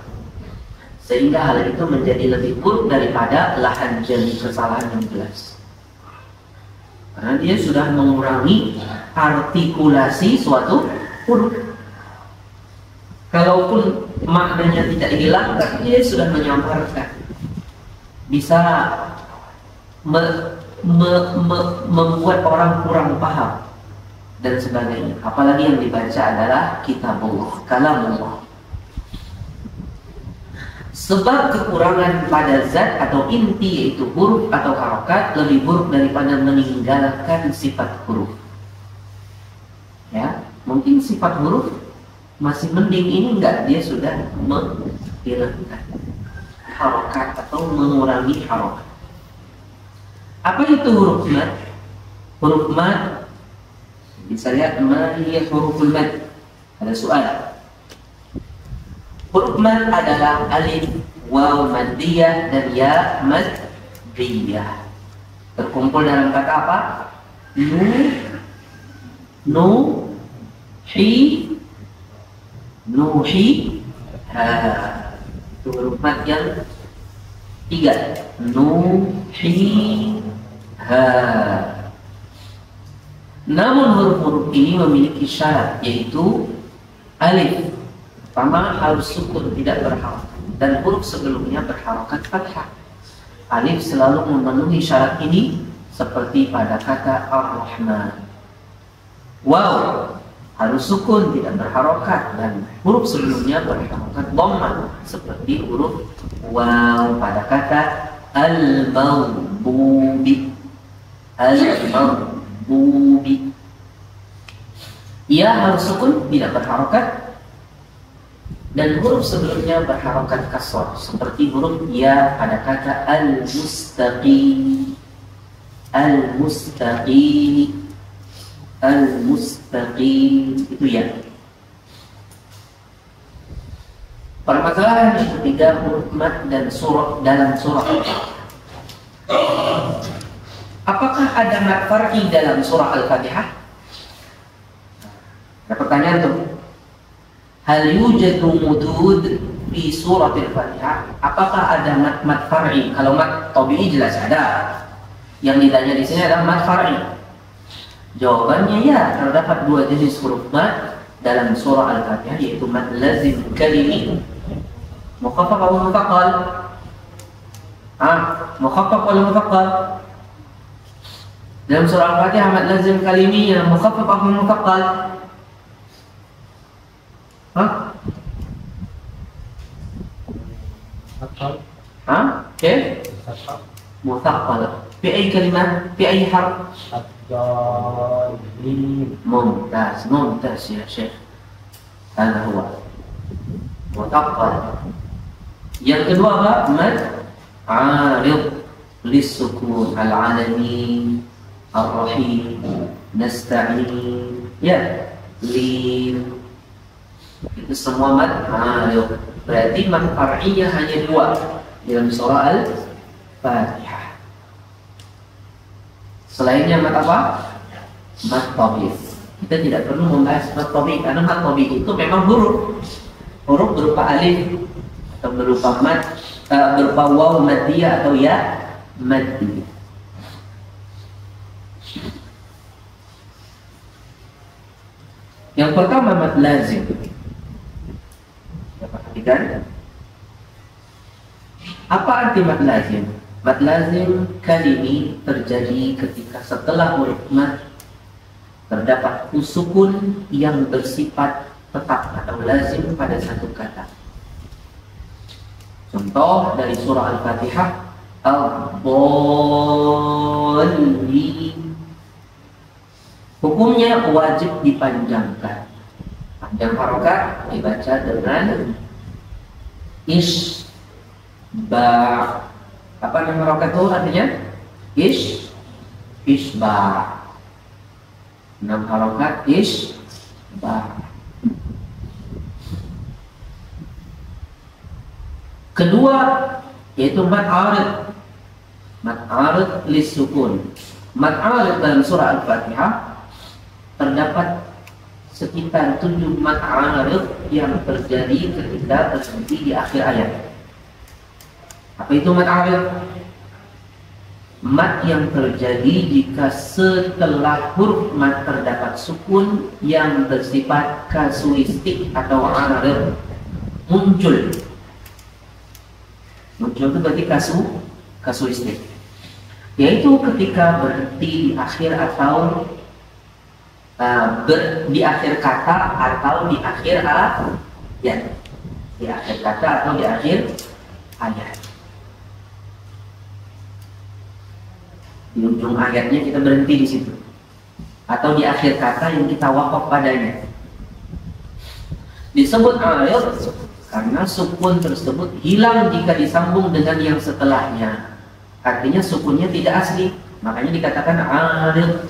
Speaker 1: sehingga hal itu menjadi lebih buruk daripada lahan jadi kesalahan yang jelas, karena dia sudah mengurangi artikulasi suatu huruf. Kalaupun maknanya tidak hilang, tapi dia sudah menyamarkan, bisa membuat orang kurang paham dan sebagainya. Apalagi yang dibaca adalah kitabullah, kalamullah. Sebab kekurangan pada zat atau inti, yaitu huruf atau harokat, lebih buruk daripada meninggalkan sifat huruf. Ya, mungkin sifat huruf masih mending, ini enggak, dia sudah menghilangkan harokat atau mengurangi harokat. Apa itu huruf mad? Huruf mad bisa lihat, ma hiya huruful mad. Ada soal. Huruf mad adalah alif, waw maddiyah, dan ya maddiyah. Terkumpul dalam kata apa? Nuhi. Itu huruf mad yang 3. Nuhi. Namun huruf-huruf ini memiliki syarat, yaitu alif pertama harus sukun, tidak berharokat, dan huruf sebelumnya berharokat fathah. Alif selalu memenuhi syarat ini, seperti pada kata Ar-Rahman. Waw harus sukun, tidak berharokat, dan huruf sebelumnya berharokat dhamma, seperti huruf waw pada kata Al-Maghdubi. Al-Maghdubi. Ya harus sukun, tidak berharokat, dan huruf sebelumnya berharokat kasrah, seperti huruf ya pada kata Al-Mustaqim. Al-Mustaqim. Al-Mustaqim, itu ya. Permasalahan yang ketiga, huruf mad dan surah dalam surah Al-Fatihah. Apakah ada mad far'i dalam surah Al-Fatihah? Ada pertanyaan tuh. Hal yujadu mudud fi surah Al-Fatihah? Apakah ada mad far'i? Kalau mad tabi'i jelas ada. Yang ditanya di sini adalah mad far'i. Jawabannya ya, terdapat 2 jenis huruf mad dalam surah Al-Fatihah, yaitu mad lazim kalimi, mukhaffaf atau muthaqqal. Mukhaffaf atau muthaqqal? Dalam surah Al-Fatihah mad lazim kalimi yang mukhaffaf atau muthaqqal? Oke. Muthaqqal. Fi ay kalimah? Fi ay harf? Mumtaz, mumtaz ya Syekh. Hada huwa muthaqqal. Yang kedua apa? Mad arid lis-sukun, al-alami, ar-rahim, nasta'in, ya, lim. Itu semua mad arid. Berarti mad far'iyah hanya 2 dalam surah Al-Fatihah. Selainnya mad apa? Mad tabi'i. Kita tidak perlu membahas mad tabi'i, karena mad tabi'i itu memang huruf berupa alif atau berupa mad, berupa waw maddiyah atau ya maddiyah. Yang pertama mad lazim. Perhatikan. Apa arti mad lazim? Mad lazim kali ini terjadi ketika setelah huruf mad terdapat sukun yang bersifat tetap atau lazim pada satu kata. Contoh dari surah Al-Fatihah, Ad-Dallin. Hukumnya wajib dipanjangkan. Panjang harokat dibaca dengan Isba. Apa nama harokat itu artinya? Isba. 6 harokat isba. Kedua yaitu mad arid. Mad arid lisukun. Mad arid dalam surah Al-Fatihah terdapat sekitar 7 mad arid yang terjadi ketika berhenti di akhir ayat. Apa itu mad arid? Mad yang terjadi jika setelah huruf mad terdapat sukun yang bersifat kasuistik atau arid muncul. Muncul itu berarti kasuistik, yaitu ketika berhenti di akhir atau di akhir kata atau di akhir ayat, di akhir kata atau di akhir ayat. Di ujung ayatnya kita berhenti di situ, atau di akhir kata yang kita wakaf padanya. Disebut arid karena sukun tersebut hilang jika disambung dengan yang setelahnya. Artinya sukunnya tidak asli, makanya dikatakan arid.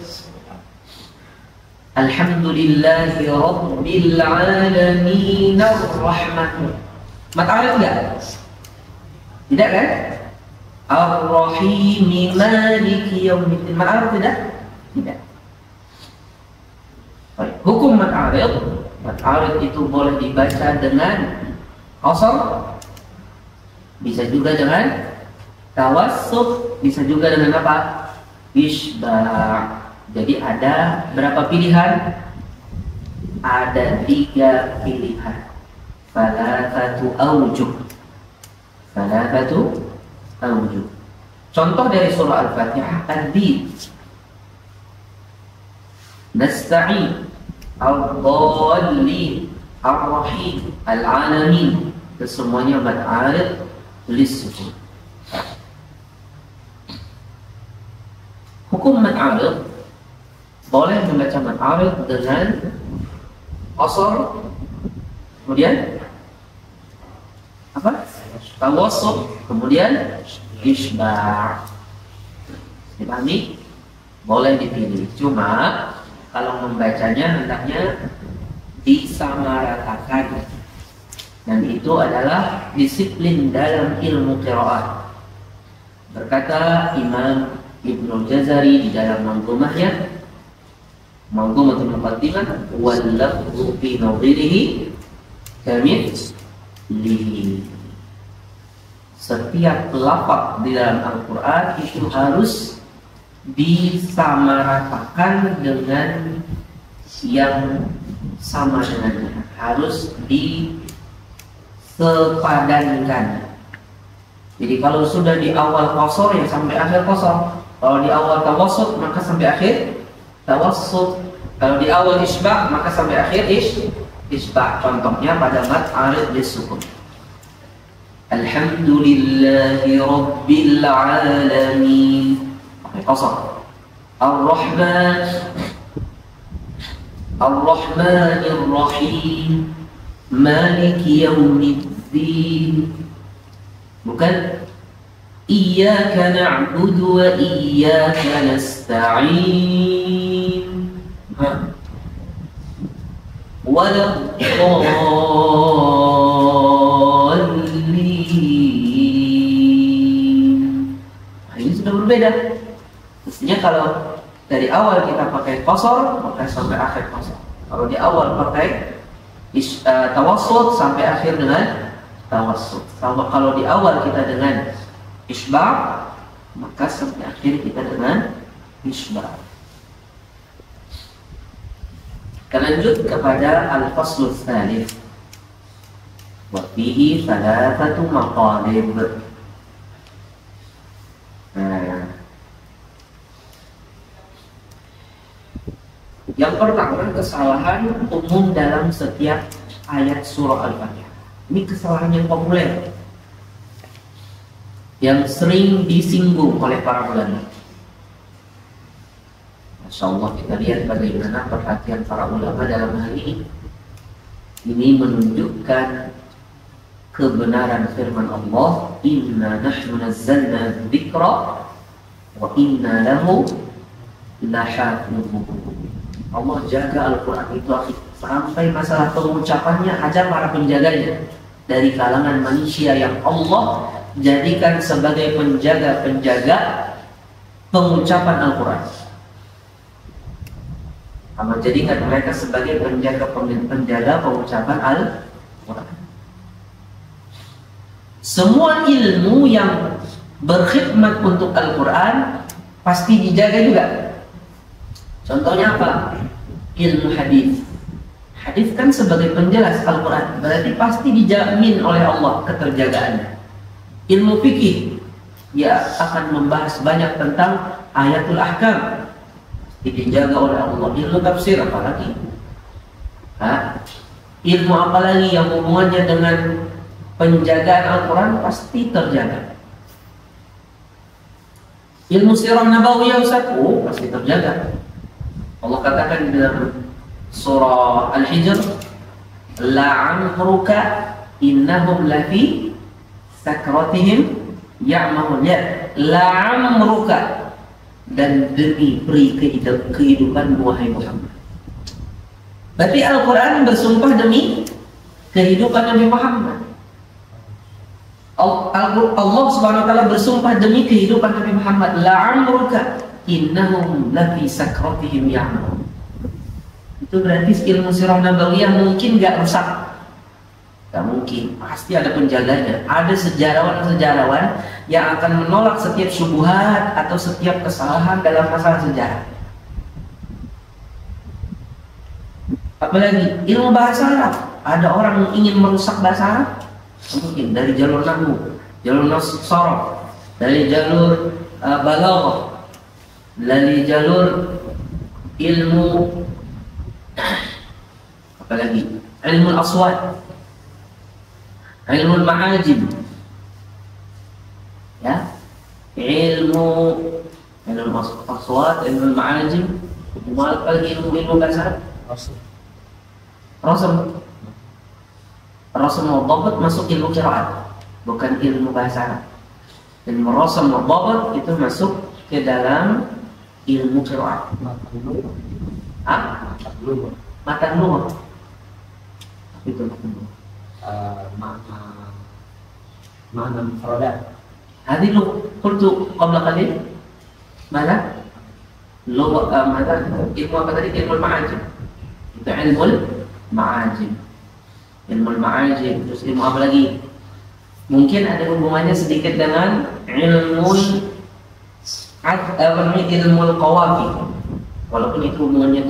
Speaker 1: Alhamdulillahi Rabbil Alamin Ar-Rahman. Mad arid enggak? Tidak kan? Ar-Rahim Maliki Yaumiddin. Mad arid tidak? Tidak. Baik. Hukum mad arid. Mad arid itu boleh dibaca dengan qasar, bisa juga dengan tawassut, bisa juga dengan apa? Isba'. Jadi ada berapa pilihan? Ada 3 pilihan. Thalathatu awjuh. Thalathatu awjuh. Contoh dari surah Al-Fatihah tadi. Nasta'in, Al-Dhalin, Ar-Rahim, Al-Alamin. Kesemuanya mad arid lis-sukun. Hukum mad arid, boleh membaca mad arid dengan qasar, kemudian apa? Tawassut, kemudian isba'. Dipahami? Boleh dipilih. Cuma kalau membacanya hendaknya disamaratakan, dan itu adalah disiplin dalam ilmu qiraat. Berkata Imam Ibnu Jazari di dalam manzumahnya, Manzumatul Muqaddimah, wal lafzu fi nadhirihi kamithlihi. Setiap lafaz di dalam Al-Quran itu harus disamaratakan dengan yang sama dengannya, harus disepadankan. Jadi kalau sudah di awal qasar ya sampai akhir qasar, kalau di awal tawassut maka sampai akhir tawassut, kalau di awal isba' maka sampai akhir isba'. Contohnya pada mad arid lis-sukun. Alhamdulillahi Rabbil Alamin, pakai qasar. Ar-Rahman, Ar-Rahmanir Rahim, Maliki Yaumiddin. Bukan Iyyaka na'budu wa iyyaka nasta'in. Waladdallin. Nah, ini sudah berbeda. Mestinya kalau dari awal kita pakai qasar, maka sampai akhir qasar. Kalau di awal pakai tawassut, sampai akhir dengan tawassut. Kalau di awal kita dengan isba', maka sampai akhir kita dengan isba'. Kita lanjut kepada al-faslu tsalits. Wa fihi thalathatu maqalib. Yang pertama, kesalahan umum dalam setiap ayat surah Al-Fatihah. Ini kesalahan yang populer, yang sering disinggung oleh para ulama. Masya Allah, kita lihat bagaimana perhatian para ulama dalam hal ini. Ini menunjukkan kebenaran firman Allah, inna nahnu nazzalna dzikra wa inna lahu lahafizun. Allah jaga Al-Quran itu sampai masalah pengucapannya ada para penjaganya dari kalangan manusia yang Allah jadikan sebagai penjaga-penjaga pengucapan Al-Quran. Allah jadikan mereka sebagai penjaga pengucapan Al-Quran. Semua ilmu yang berkhidmat untuk Al-Quran pasti dijaga juga. Contohnya apa? Ilmu hadis. Hadis kan sebagai penjelas Al-Quran, berarti pasti dijamin oleh Allah keterjagaannya. Ilmu fikih, ya akan membahas banyak tentang ayatul ahkam, dijaga oleh Allah. Ilmu tafsir apalagi? Ilmu apalagi yang hubungannya dengan penjagaan Al-Quran pasti terjaga. Ilmu sirah nabawiyah Ustaz, pasti terjaga. Allah katakan di dalam surah Al-Hijr, la'amruka innahum lafi sakratihim ya'mahun. Ya, la'amruka, dan demi peri kehidupan wahai Muhammad. Berarti Al-Quran bersumpah demi kehidupan Nabi Muhammad. Allah Subhanahu wa taala bersumpah demi kehidupan Nabi Muhammad, la'amruka innahum lafi sakratihim ya'mahun. Itu berarti ilmu sirah nabawiyah mungkin gak rusak. Gak mungkin, pasti ada penjaganya. Ada sejarawan-sejarawan yang akan menolak setiap syubhat atau setiap kesalahan dalam masalah sejarah. Apalagi ilmu bahasa Arab, ada orang yang ingin merusak bahasa Arab, mungkin dari jalur nahwu, jalur sorof, dari jalur balaghah, dari jalur ilmu apalagi ilmu aswat, ilmu ma'ajim, ya, ilmu aswat, ilmu ma'ajim, apalagi ilmu bahasa Rasam mudhabat masuk ilmu qiraat, bukan ilmu bahasa Arab. Ilmu rasam mudhabat itu masuk ke dalam ilmu qiraat. Matan lugha. Itu makna mufradat. Hadi lu qultu qabla qalil. Mana? Lugha mana? Ilmu apa tadi? Ilmu ma'ajim. Itu ilmu ma'ajim. Ilmu ma'ajim. Terus ilmu apa lagi? Mungkin ada hubungannya sedikit dengan ilmu qawafi. Walaupun itu hubungannya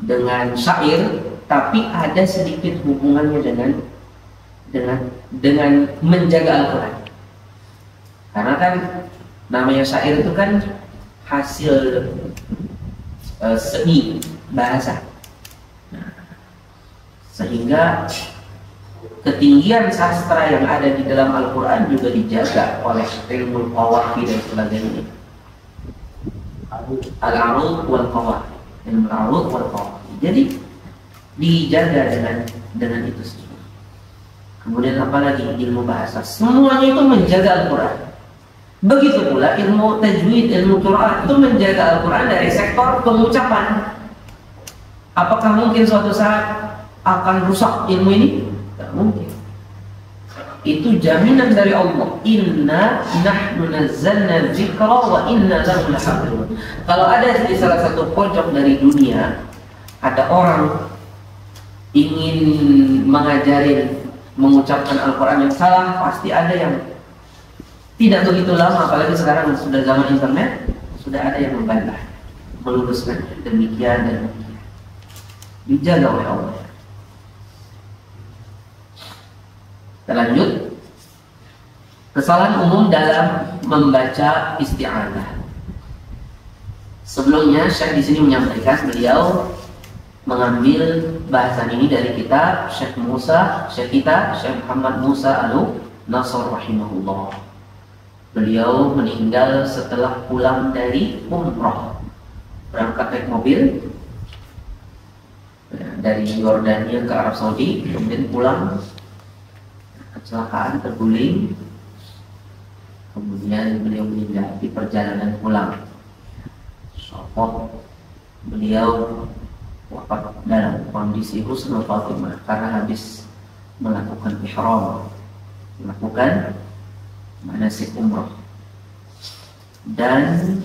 Speaker 1: dengan syair, tapi ada sedikit hubungannya dengan menjaga Al-Quran. Karena kan namanya syair itu kan hasil seni bahasa. Sehingga ketinggian sastra yang ada di dalam Al-Quran juga dijaga oleh ilmu qawafi dan sebagainya. Al-arud wal qawafi, ilmu al-arud wal qawafi. Jadi dijaga dengan itu semua. Kemudian apalagi ilmu bahasa, semuanya itu menjaga Al-Quran. Begitu pula ilmu tajwid, ilmu qiraat itu menjaga Al-Quran dari sektor pengucapan. Apakah mungkin suatu saat akan rusak ilmu ini? Tidak mungkin. Itu jaminan dari Allah. Inna nahnu nazzalna dzikra wa inna lahu lahafizun. Kalau ada di salah satu pojok dari dunia ada orang ingin mengajarin mengucapkan Al-Quran yang salah, pasti ada yang tidak begitu lama, apalagi sekarang sudah zaman internet, sudah ada yang membantah, meluruskan demikian dan demikian. Dijaga oleh Allah. Kita lanjut. Kesalahan umum dalam membaca isti'adzah. Sebelumnya Syekh di sini menyampaikan beliau mengambil bahasan ini dari kitab Syekh Muhammad Musa Al-Nasr rahimahullah. Beliau meninggal setelah pulang dari umrah, berangkat naik mobil dari Yordania ke Arab Saudi, kemudian pulang kecelakaan, terguling, kemudian beliau meninggal di perjalanan pulang. Sopot beliau wafat dalam kondisi husnul khatimah karena habis melakukan ihram, melakukan manasik umrah. Dan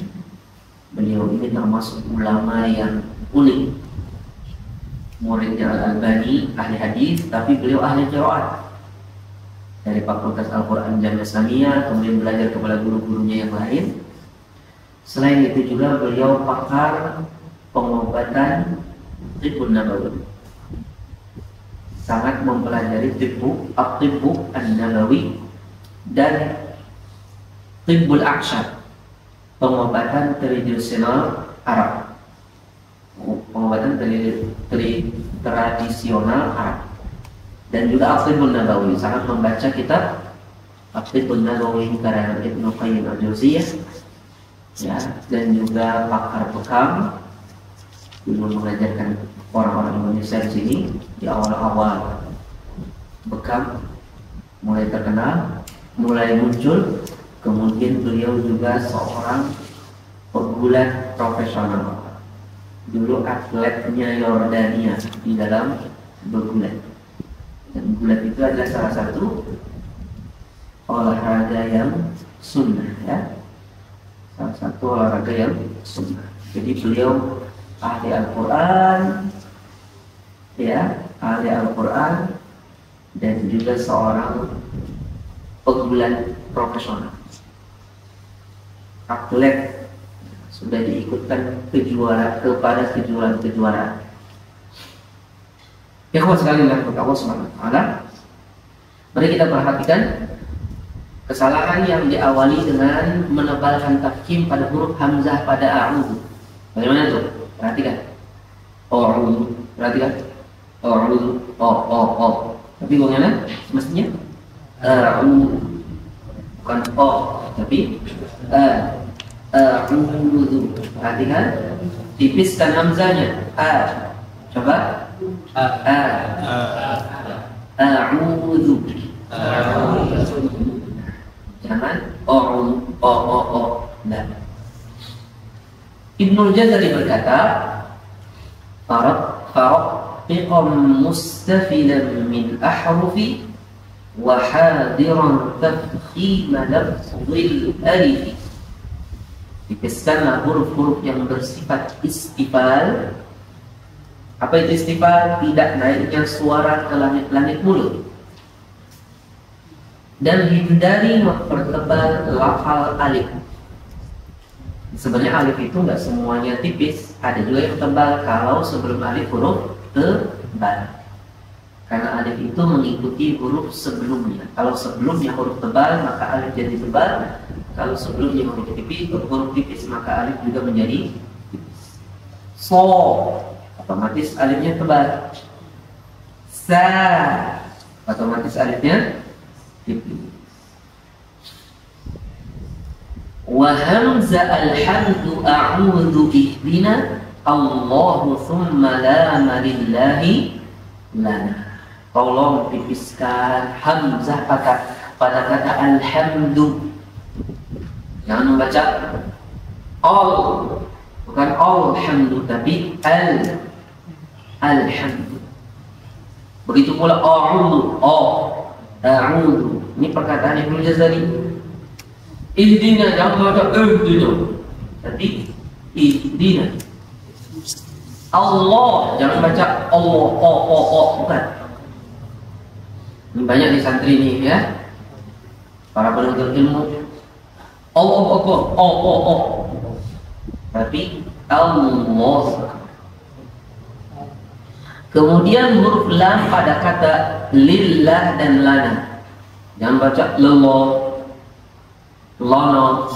Speaker 1: beliau ini termasuk ulama yang unik. Muridnya Al-Albani ahli hadis, tapi beliau ahli qiraat dari Fakultas Al-Quran Jamiah Islamiyah, kemudian belajar kepada guru-gurunya yang lain. Selain itu juga beliau pakar pengobatan Tibbun Nabawi, sangat mempelajari Tibbu An-Nabawi dan Tibbul Aksyar, pengobatan tradisional Arab, pengobatan tradisional Arab, dan juga Tibbun Nabawi, sangat membaca kitab Tibbun Nabawi karangan Ibnu Qayyim al-Jauziyah, ya, dan juga pakar bekam, dulu mengajarkan orang-orang Indonesia di sini di awal-awal bekam mulai terkenal, mulai muncul. Kemudian beliau juga seorang pegulat profesional. Dulu atletnya Yordania di dalam bergulat. Dan gulat itu adalah salah satu olahraga yang sunnah, ya. Salah satu olahraga yang sunnah. Jadi beliau ahli Al-Quran, ya, ahli Al-Quran, dan juga seorang pegulat profesional. Atlet, sudah diikutkan kepada kejuaraan. Ikhwan sekalian dirahmati Allah Subhanahu wa taala. Mari kita perhatikan kesalahan yang diawali dengan menebalkan tafkhim pada huruf hamzah pada a'udzu. Bagaimana itu? Perhatikan. A'udzu. Perhatikan. A'udzu. Oh. Tapi bagaimana? Mestinya a'udzu. Bukan tapi a'udzu. Perhatikan. Tipiskan hamzahnya. Coba. A'udzu. Jangan nah. Ibnul Jazari berkata, faraqqiqan mustafilan min ahrufi wa hadiran tafkhim lafzil alif. Tipiskanlah huruf-huruf yang bersifat istifal. Apa itu istifal? Tidak naiknya suara ke langit-langit mulut. Dan hindari mempertebal lafal alif. Sebenarnya alif itu nggak semuanya tipis, ada juga yang tebal kalau sebelum alif huruf tebal. Karena alif itu mengikuti huruf sebelumnya. Kalau sebelumnya huruf tebal maka alif jadi tebal. Kalau sebelumnya huruf tipis maka alif juga menjadi tipis. So, otomatis alifnya tebal. Sa, otomatis alifnya tipis. Wa hamza alhamdu a'udzu ihdina Allahu thumma lama lillahi lana. Tolong tipiskan hamzah pada kata alhamdu. Jangan membaca all, bukan alhamdu, tapi alhamdu. Begitu pula a'udzu, a'udzu. Ini perkataan Ibnu Jazari. Ihdina, jangan baca ihdina, tapi ihdina. Allah, jangan baca Allah, bukan. Ini banyak di santri ini, ya, para penuntut ilmu. Allah Akbar, tapi Allah. Kemudian huruf lam pada kata lillah dan lana. Jangan baca lillah, lana,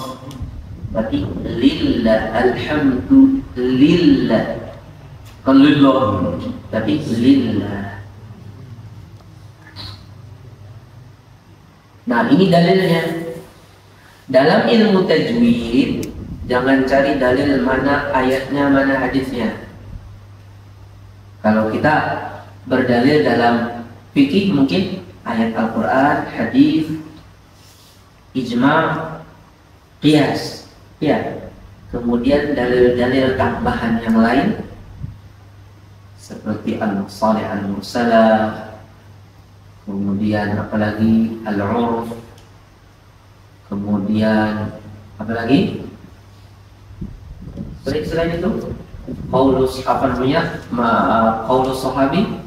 Speaker 1: tapi lillah. Alhamdulillah, kan lillah, tapi lillah. Nah, ini dalilnya. Dalam ilmu tajwid, jangan cari dalil mana ayatnya, mana hadisnya. Kalau kita berdalil dalam fikih mungkin ayat Al-Quran, hadis, ijma', qiyas, ya. Kemudian dalil-dalil tambahan yang lain seperti al-masalih al-mursalah, kemudian apalagi al-urf, kemudian apalagi selain itu qaulus qaulus sahabi,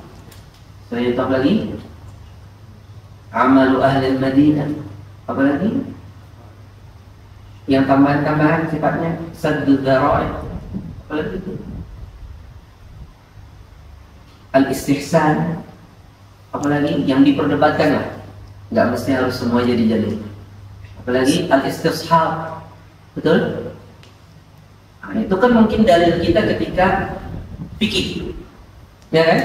Speaker 1: selain itu apalagi amalu ahli Madinah, apalagi yang tambahan-tambahan sifatnya saddud dzara'i, apalagi itu al-istihsan, apalagi yang diperdebatkan lah, nggak mesti harus semua jadi, apalagi al-istishab, betul? Nah, itu kan mungkin dalil kita ketika fikih, ya kan?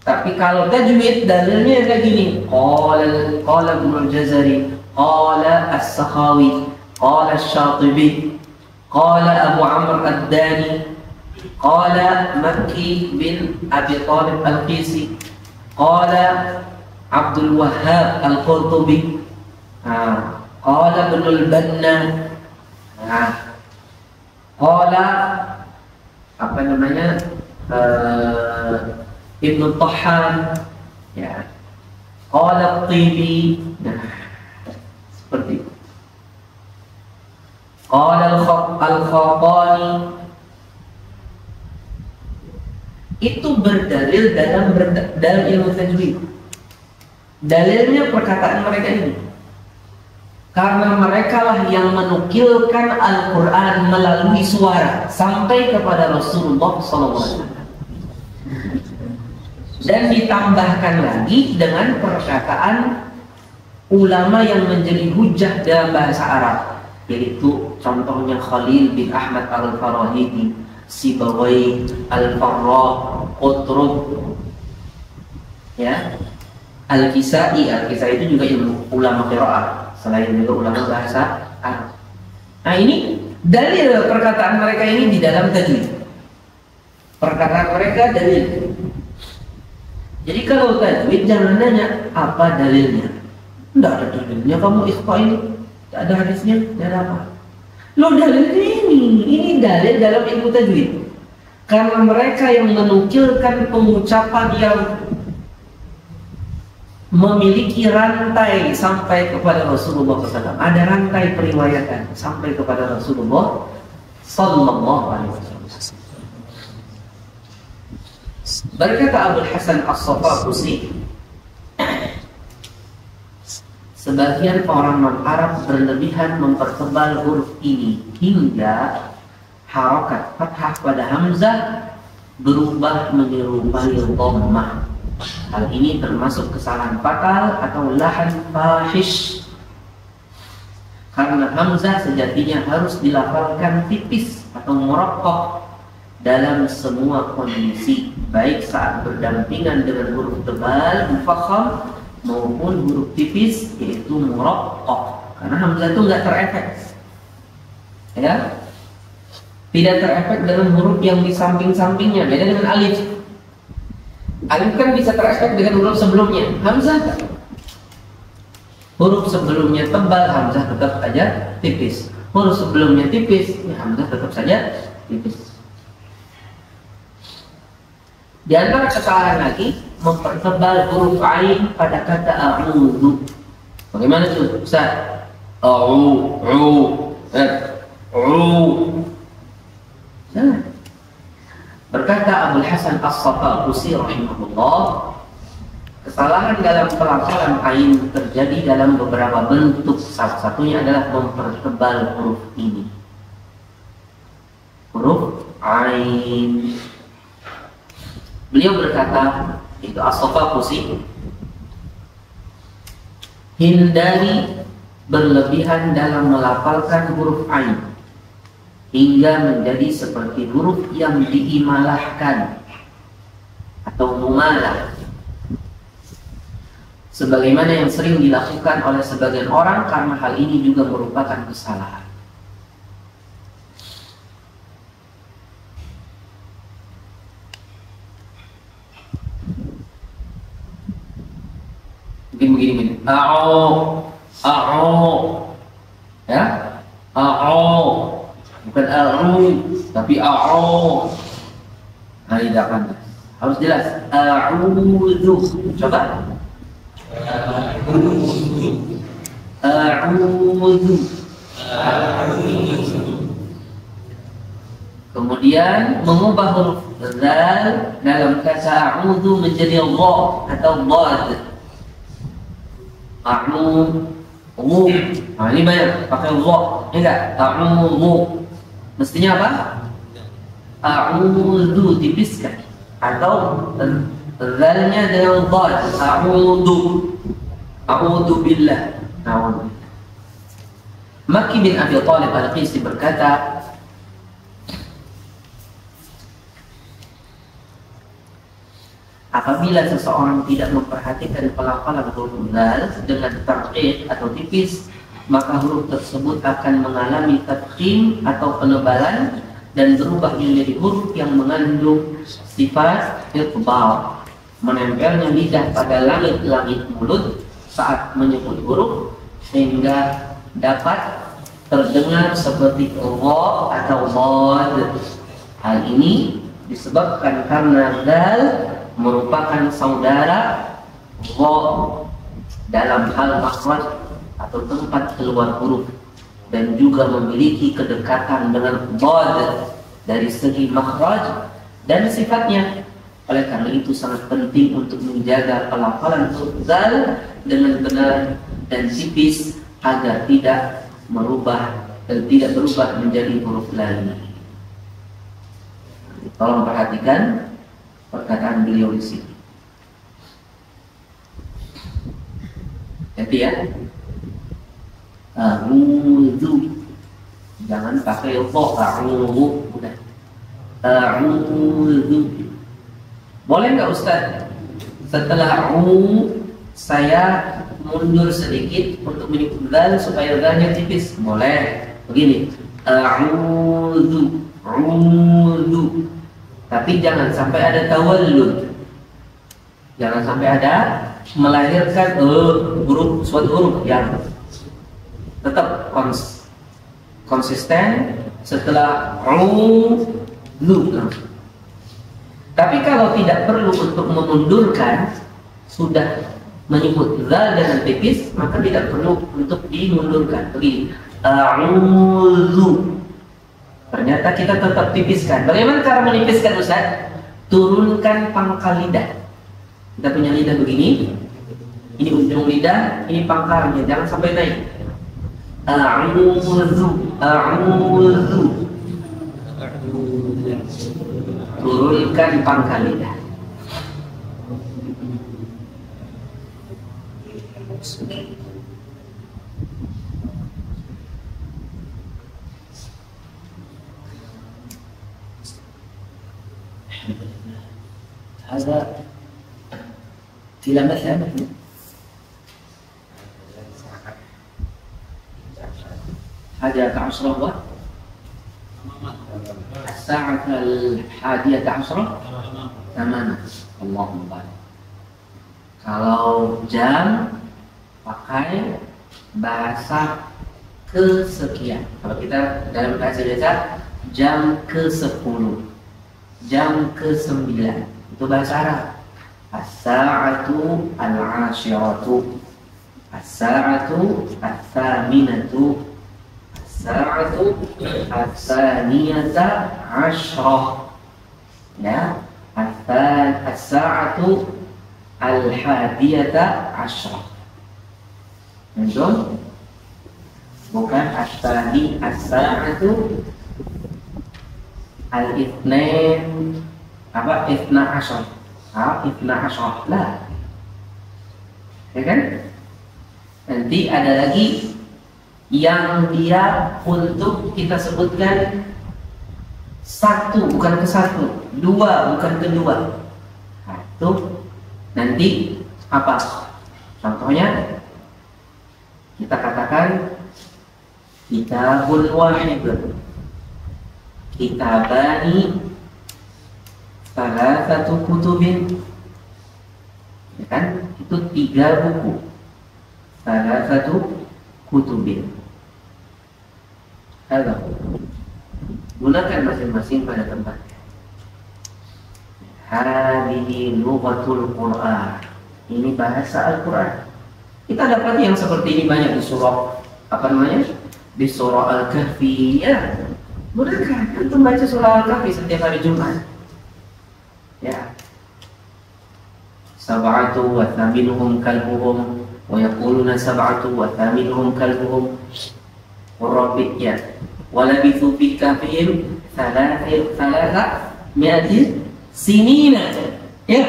Speaker 1: Tapi kalau tajwid dalilnya kayak gini, qala Ibnu Jazari, qala As-Sakhawi, qala Asy-Syatibi, qala Abu Amr Ad-Dani, qala Makki bin Abi Thalib Al-Qisi, qala Abdul Wahhab Al-Qurtubi, qala Ibnu Al-Banna, qala apa namanya, Ibnu Tahhan, ya, qala At-Tibi, nah seperti itu. Qala Al-Khattani, itu berdalil dalam ilmu tajwid. Dalilnya perkataan mereka ini, karena mereka lah yang menukilkan Al-Quran melalui suara sampai kepada Rasulullah SAW. Dan ditambahkan lagi dengan perkataan ulama yang menjadi hujah dalam bahasa Arab, yaitu contohnya Khalil bin Ahmad Al-Farahidi, Sibawayh, Al-Farrah, Qutrub, ya, Al-Kisai itu juga ilmu ulama qiraah, selain juga ulama bahasa Arab. Nah, ini dalil perkataan mereka ini di dalam tajwid. Perkataan mereka dalil. Jadi kalau tajwid jangan nanya apa dalilnya. Tidak ada dalilnya kamu ikhfa ini, tidak ada hadisnya, tidak ada apa. Lo dalilnya ini dalil dalam ilmu tajwid. Karena mereka yang menukilkan pengucapan yang memiliki rantai sampai kepada Rasulullah SAW. Ada rantai periwayatan sampai kepada Rasulullah Sallallahu Alaihi Wasallam. Berkata Abul Hasan As-Safaqusi, sebagian orang non-Arab berlebihan mempertebal huruf ini hingga harokat fathah pada hamzah berubah menyerupai dhammah. Hal ini termasuk kesalahan fatal atau lahan fahish, karena hamzah sejatinya harus dilafalkan tipis atau muraqqaq dalam semua kondisi, baik saat berdampingan dengan huruf tebal mufakham maupun huruf tipis yaitu muraqqaq. Karena hamzah itu nggak terefek, ya, tidak terefek dengan huruf yang di samping-sampingnya. Beda dengan alif. Alif kan bisa terefek dengan huruf sebelumnya. Hamzah kan? Huruf sebelumnya tebal, hamzah tetap saja tipis. Huruf sebelumnya tipis, ya, hamzah tetap saja tipis. Di antara kesalahan lagi mempertebal huruf ain pada kata a'udzu. Bagaimana itu? Ustaz? Salah. Berkata Abul Hasan As-Safaqusi rahimahullah, kesalahan dalam pelafalan ain terjadi dalam beberapa bentuk. Salah satunya adalah mempertebal huruf ini. Huruf ain. Beliau berkata, itu As-Safaqusi, hindari berlebihan dalam melafalkan huruf ain hingga menjadi seperti huruf yang diimalahkan atau mumalah, sebagaimana yang sering dilakukan oleh sebagian orang, karena hal ini juga merupakan kesalahan. Mungkin begini, ya, bukan tapi Nah, tidak akan. Harus jelas. A'udzu. Coba. A'udzu. Kemudian mengubah huruf zal dalam kata a'udzu menjadi dha atau dhad. A'udzu. Nah, ini banyak pakai dha. Enggak, a'udzu. Mestinya apa? A'udzu tipiskan atau zalnya dengan dhad. A'udzu billah. A'udzu. Makki bin Abi Thalib Al-Qisi berkata, apabila seseorang tidak memperhatikan pelafalan huruf zal dengan tarqiq atau tipis, maka huruf tersebut akan mengalami tafkhim atau penebalan dan berubah menjadi huruf yang mengandung sifat itbal, menempelnya lidah pada langit-langit mulut saat menyebut huruf sehingga dapat terdengar seperti dha atau dhad. Hal ini disebabkan karena zal merupakan saudara dha dalam hal makhraj atau tempat keluar huruf dan juga memiliki kedekatan dengan dhad dari segi makhraj dan sifatnya. Oleh karena itu sangat penting untuk menjaga pelafalan huruf zal dengan benar dan tipis agar tidak merubah dan tidak berubah menjadi huruf lain. Tolong perhatikan perkataan beliau di sini. Jadi ya, a'udzu, jangan pakai dha, a'udzu, bukan. A'udzu. Boleh nggak Ustaz? Setelah saya mundur sedikit untuk menyebut zal supaya zalnya tipis. Boleh. Begini. A'udzu. Tapi jangan sampai ada tawallud. Jangan sampai ada melahirkan huruf suatu huruf yang tetap konsisten setelah Tapi kalau tidak perlu untuk memundurkan, sudah menyebut zal dengan tipis, maka tidak perlu untuk dimundurkan. Begini, a'udzu. Ternyata kita tetap tipiskan. Bagaimana cara menipiskan, Ustaz? Turunkan pangkal lidah. Kita punya lidah begini. Ini ujung lidah, ini pangkalnya, jangan sampai naik. A'udzu, a'udzu. Turunkan pangkal lidah. هذا إلى متى نحن؟ الحادية عشرة الساعة 11:00 تماما. Allahumma barik. Kalau jam pakai bahasa kesekian. Kalau kita dalam bahasa Indonesia jam ke-10, jam ke-9 itu bahasa Arab. As-sa'atu al-'ashiratu, as-sa'atu ats-tsaminatu, as-sa'atu ats-tsaniyata 'ashrah. Ya, as-sa'atu al-hadiyata 'ashrah. Betul? Bukan as-tsani, as-sa'atu al-ithnain apa? Ithna asyar. Ithna asyar. Lah. Ya kan? Nanti ada lagi yang dia untuk kita sebutkan satu bukan ke satu, dua bukan kedua. Nah, itu nanti apa? Contohnya kita katakan kitabun wahid, kitabani, salasatu kutubin. Ya kan? Itu itu 3 buku. Salah satu kutubin. Halo. Gunakan masing-masing pada tempatnya. Hadhihi lughatul Qur'an. Ini bahasa Al-Qur'an. Kita dapat yang seperti ini banyak di surah apa namanya? Di surah Al-Kahfi ya. Gunakan untuk baca surah Al-Kahfi setiap hari Jumat. Ya. Sab'atu wa thaminuhum kalbuhum wa yaquluna sab'atu wa thaminuhum kalbuhum. Qur'an ya. Wa labithu fi kahfihim thalatha mi'atin sinina. Ya.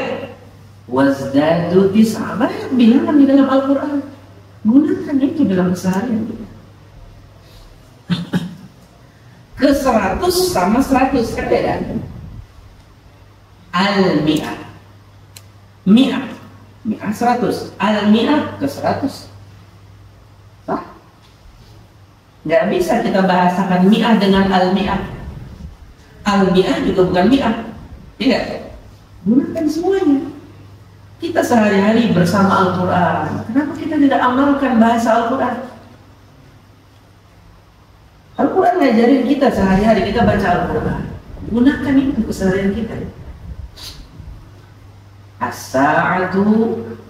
Speaker 1: Wazdadu tis'a. Banyak bilangan di dalam Al-Quran. Gunakan itu dalam keseharian. Ke 100 sama 100 kan beda. Al-mi'ah. Mi'ah 100. Al-mi'ah ke 100. Hah? Nggak bisa kita bahasakan mi'ah dengan al-mi'ah. Al-mi'ah juga bukan mi'ah. Tidak. Gunakan semuanya. Kita sehari-hari bersama Al-Quran. Kenapa kita tidak amalkan bahasa Al-Quran? Al-Quran ngajarin kita sehari-hari kita baca Al-Quran. Gunakan itu keseharian kita. As-sa'atu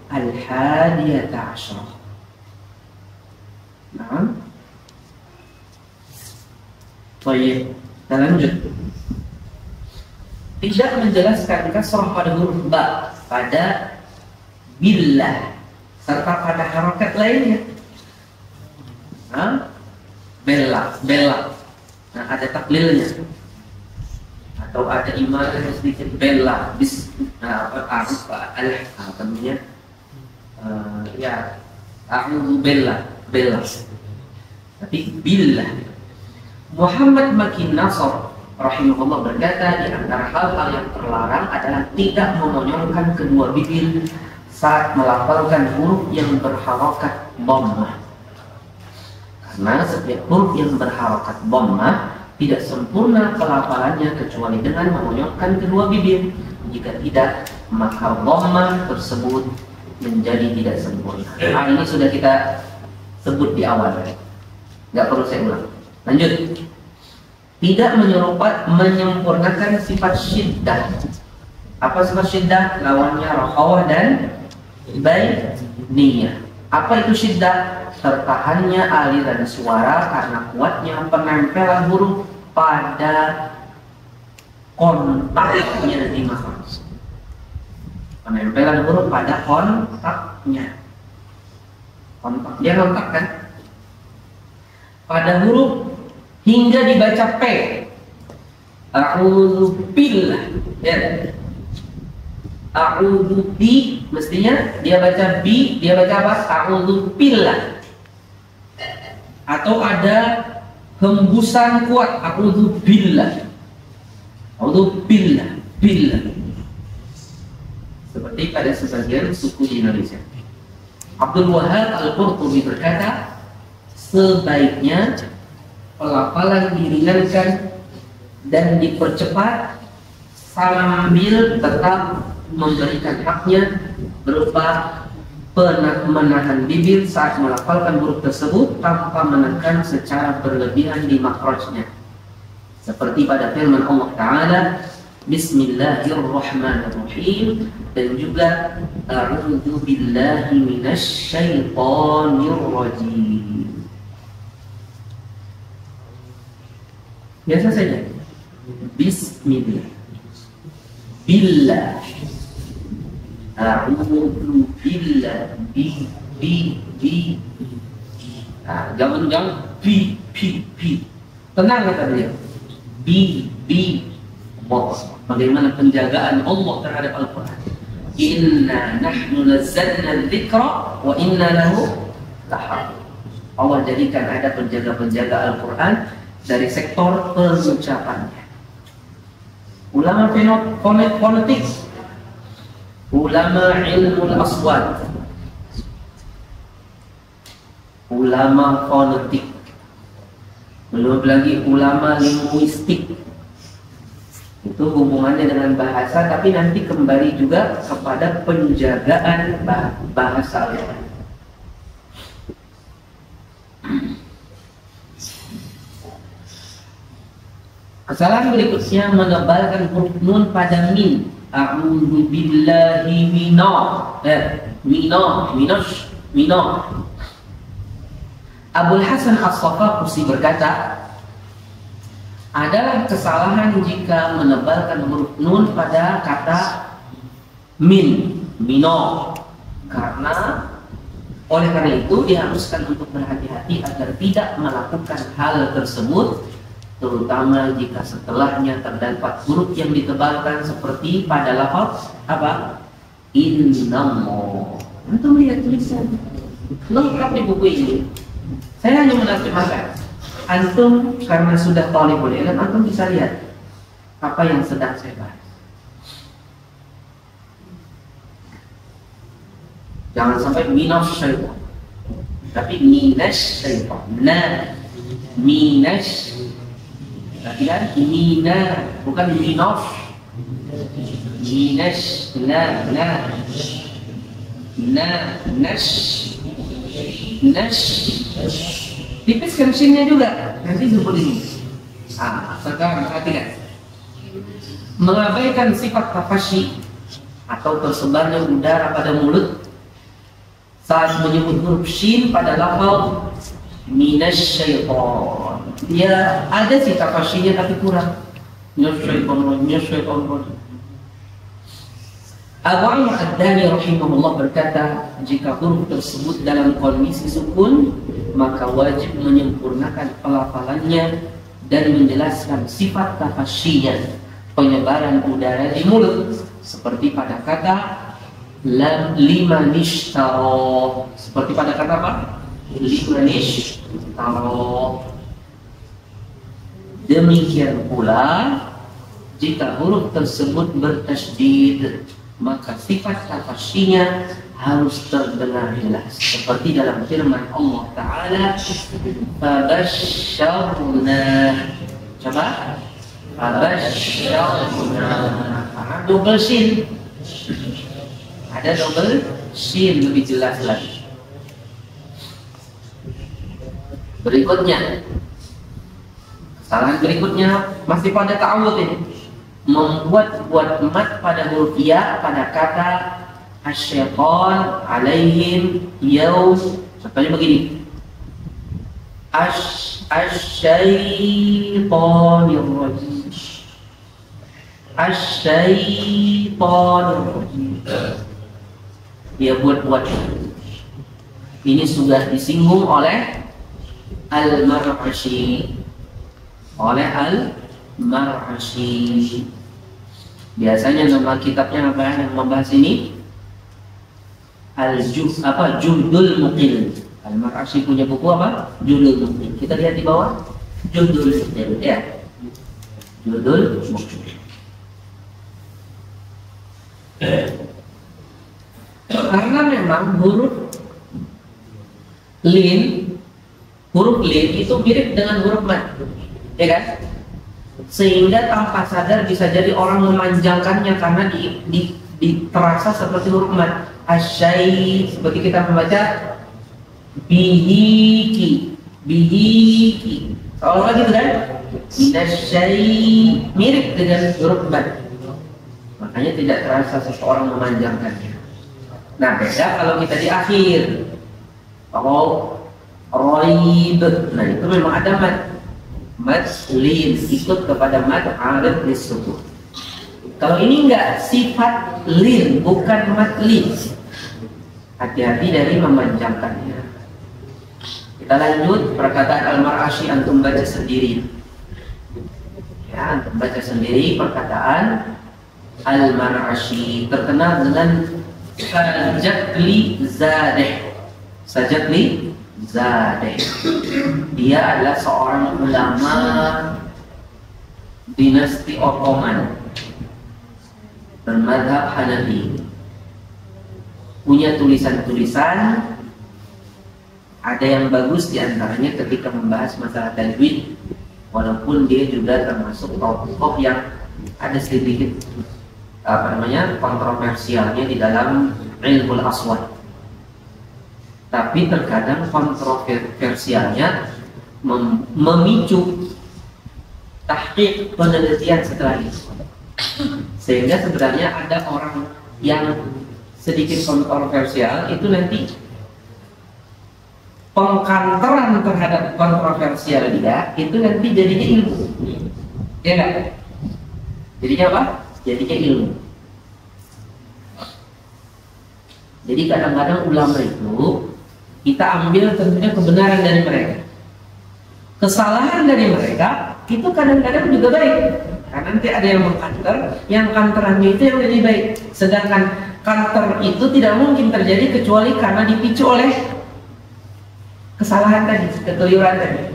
Speaker 1: al-hadiyata asyarah. Nah. Baik, kita lanjut. Tidak menjelaskan kasrah pada huruf ba pada billah serta pada harokat lainnya. Bella. Nah, ada taklilnya atau ada imalah sedikit bella a'udzu bella tapi billah. Muhammad Makin Nasr rahimahullah berkata, di antara hal-hal yang terlarang adalah tidak memonyongkan kedua bibir saat melafalkan huruf yang berharokat dhammah. Karena setiap huruf yang berharokat dhammah tidak sempurna pelafalannya kecuali dengan memonyongkan kedua bibir. Jika tidak, maka dhammah tersebut menjadi tidak sempurna. Ini sudah kita sebut di awal, nggak perlu saya ulang. Lanjut. Tidak menyempurnakan sifat syiddah. Apa sifat syiddah? Lawannya rakhawah dan bainiyah. Apa itu syiddah? Tertahannya aliran suara karena kuatnya penempelan huruf pada kontaknya di makhraj. Penempelan huruf pada kontaknya. Dia kontak kan? Pada huruf hingga dibaca P. A'udzu billah. Ya. A'udzu bi mestinya dia baca bi, dia baca apa? A'udzu billah. Atau ada hembusan kuat a'udzu billah. A'udzu billah. Seperti pada sebagian suku di Indonesia. Abdul Wahab Al-Qurtubi berkata, sebaiknya pelafalan diringankan dan dipercepat sambil tetap memberikan haknya berupa menahan bibir saat melafalkan huruf tersebut tanpa menekan secara berlebihan di makhrajnya. Seperti pada firman Allah Ta'ala, Bismillahirrahmanirrahim, dan juga A'udzu billahi minasy syaithanir rajim. Biasa saja. Bismillah. Billah. A'udzu billah. Bi. Jangan bi. Tenang kata dia. Bi. Bagaimana penjagaan Allah terhadap Al-Quran. Inna nahnu nazzalna dzikra wa inna lahu lahafidh. Allah jadikan ada penjaga-penjaga Al-Quran dari sektor pengucapannya. Ulama fonetik, ulama ilmu aswat, ulama fonetik, belum lagi ulama linguistik, Itu hubungannya dengan bahasa, tapi nanti kembali juga kepada penjagaan bahasa Al-Quran. Kesalahan berikutnya menebalkan huruf nun pada min. A'udzu billahi mino. Abul Hasan As-Saqafusi berkata, adalah kesalahan jika menebalkan huruf nun pada kata mino. Oleh karena itu diharuskan untuk berhati-hati agar tidak melakukan hal tersebut, terutama jika setelahnya terdapat huruf yang ditebalkan seperti pada lafaz apa? Innallah. Antum lihat tulisan lengkap di buku ini. Saya hanya menerjemahkan. Antum karena sudah talibul ilm, antum bisa lihat apa yang sedang saya bahas. Jangan sampai minas syaitan, tapi minas syaitan. Minas. Perhatikan, mina, bukan minos. Minas, nas. Tipiskan sinnya juga, nanti sebut ini. Sekarang perhatikan. Mengabaikan sifat tafasyi atau tersebarnya udara pada mulut saat menyebut huruf shin pada lafaz minas syaitan. Ya ada sih tafasyinya tapi kurang. Minas syaitan. Abu Amr Ad-Dani rahimahullah berkata, jika huruf tersebut dalam kondisi sukun, maka wajib menyempurnakan pelafalannya dan menjelaskan sifat tafasyinya, penyebaran udara di mulut, seperti pada kata limanishtaro. Seperti pada kata apa? Limanishtaro. Demikian pula jika huruf tersebut bertasydid, maka sifat tafasyinya harus terdengar jelas, seperti dalam firman Allah Ta'ala, fabasyarna. Coba, fabasyarna. Double shin, ada double shin, lebih jelas lagi. Berikutnya, kesalahan berikutnya masih pada ta'awud ini, membuat mat pada huruf ya pada kata asyaitan alaihim yaum. Contohnya begini, asyaitanir rajim. Dia buat-buat. Ini sudah disinggung oleh Al-Mar'ashi. Biasanya nama kitabnya apa yang membahas ini? Juhdul Muqil. Al-Mar'ashi punya buku apa? Juhdul Muqil. Kita lihat di bawah. Juhdul Muqil, ya. Juhdul Muqil. Karena memang huruf lin itu mirip dengan huruf mat, ya kan? Sehingga tanpa sadar bisa jadi orang memanjangkannya karena terasa seperti huruf mat. Asyai, seperti kita membaca bihiki, seolah-olah gitu kan? Asyai mirip dengan huruf mat, makanya tidak terasa seseorang memanjangkannya. Nah, beda kalau kita di akhir. Kalau roib, nah itu memang ada mat lin, ikut kepada mat arid disukun. Kalau ini enggak, sifat lin, bukan mat lin. Hati-hati dari memanjangkannya. Kita lanjut perkataan Al-Mar'ashi, antum baca sendiri. Ya, antum baca sendiri perkataan Al-Mar'ashi, terkenal dengan Sajatli Zadeh. Dia adalah seorang ulama dinasti Ottoman bermadzhab Hanafi. Punya tulisan-tulisan, ada yang bagus diantaranya ketika membahas masalah tajwid, walaupun dia juga termasuk tokoh yang ada sedikit kontroversialnya di dalam ilmu aswad. Tapi terkadang kontroversialnya memicu tahqiq penelitian setelah itu. Sehingga sebenarnya ada orang yang sedikit kontroversial itu nanti pengkanteran terhadap kontroversial dia itu nanti jadinya ilmu. Ya enggak? Jadinya apa? Jadinya ilmu. Jadi kadang-kadang ulama itu kita ambil tentunya kebenaran dari mereka. Kesalahan dari mereka itu kadang-kadang juga baik. Karena nanti ada yang mengkanter, yang kanterannya itu yang lebih baik. Sedangkan kanter itu tidak mungkin terjadi kecuali karena dipicu oleh kesalahan tadi, kekeliruan tadi.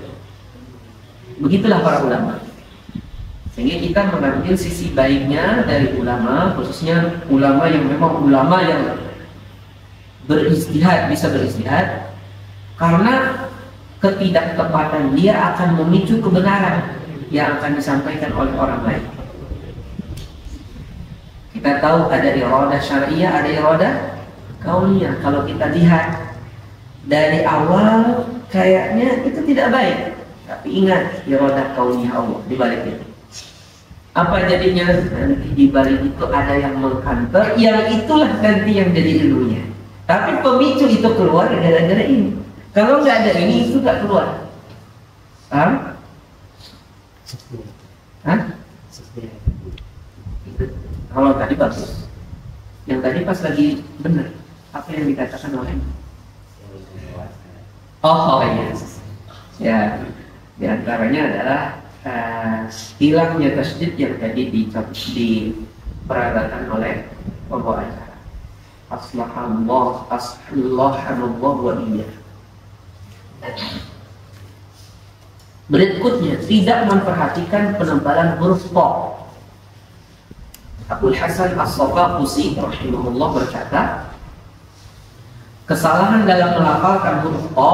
Speaker 1: Begitulah para ulama. Sehingga kita mengambil sisi baiknya dari ulama, khususnya ulama yang memang ulama yang beristihad, bisa beristihad, karena ketidaktepatan dia akan memicu kebenaran yang akan disampaikan oleh orang lain. Kita tahu ada iradah syariah, ada iradah kauniyah. Kalau kita lihat dari awal kayaknya itu tidak baik, tapi ingat iradah kauniyah Allah di balik itu. Apa jadinya? Nanti di balik itu ada yang mengkanter, yang itulah nanti yang jadi ilmunya. Tapi pemicu itu keluar gara-gara ini. Kalau nggak ada ini, itu nggak keluar. Paham? Hah? Kalau tadi bagus. Yang tadi pas lagi benar. Apa yang dikatakan oleh? Oh iya. Ya, di antaranya adalah hilangnya tasydid yang tadi diperagakan oleh pembawa acara. Aslahallah wa iya. Berikutnya, tidak memperhatikan penebalan huruf to. Abul Hasan As-Safaqusi rahimahullah berkata, kesalahan dalam melafalkan huruf to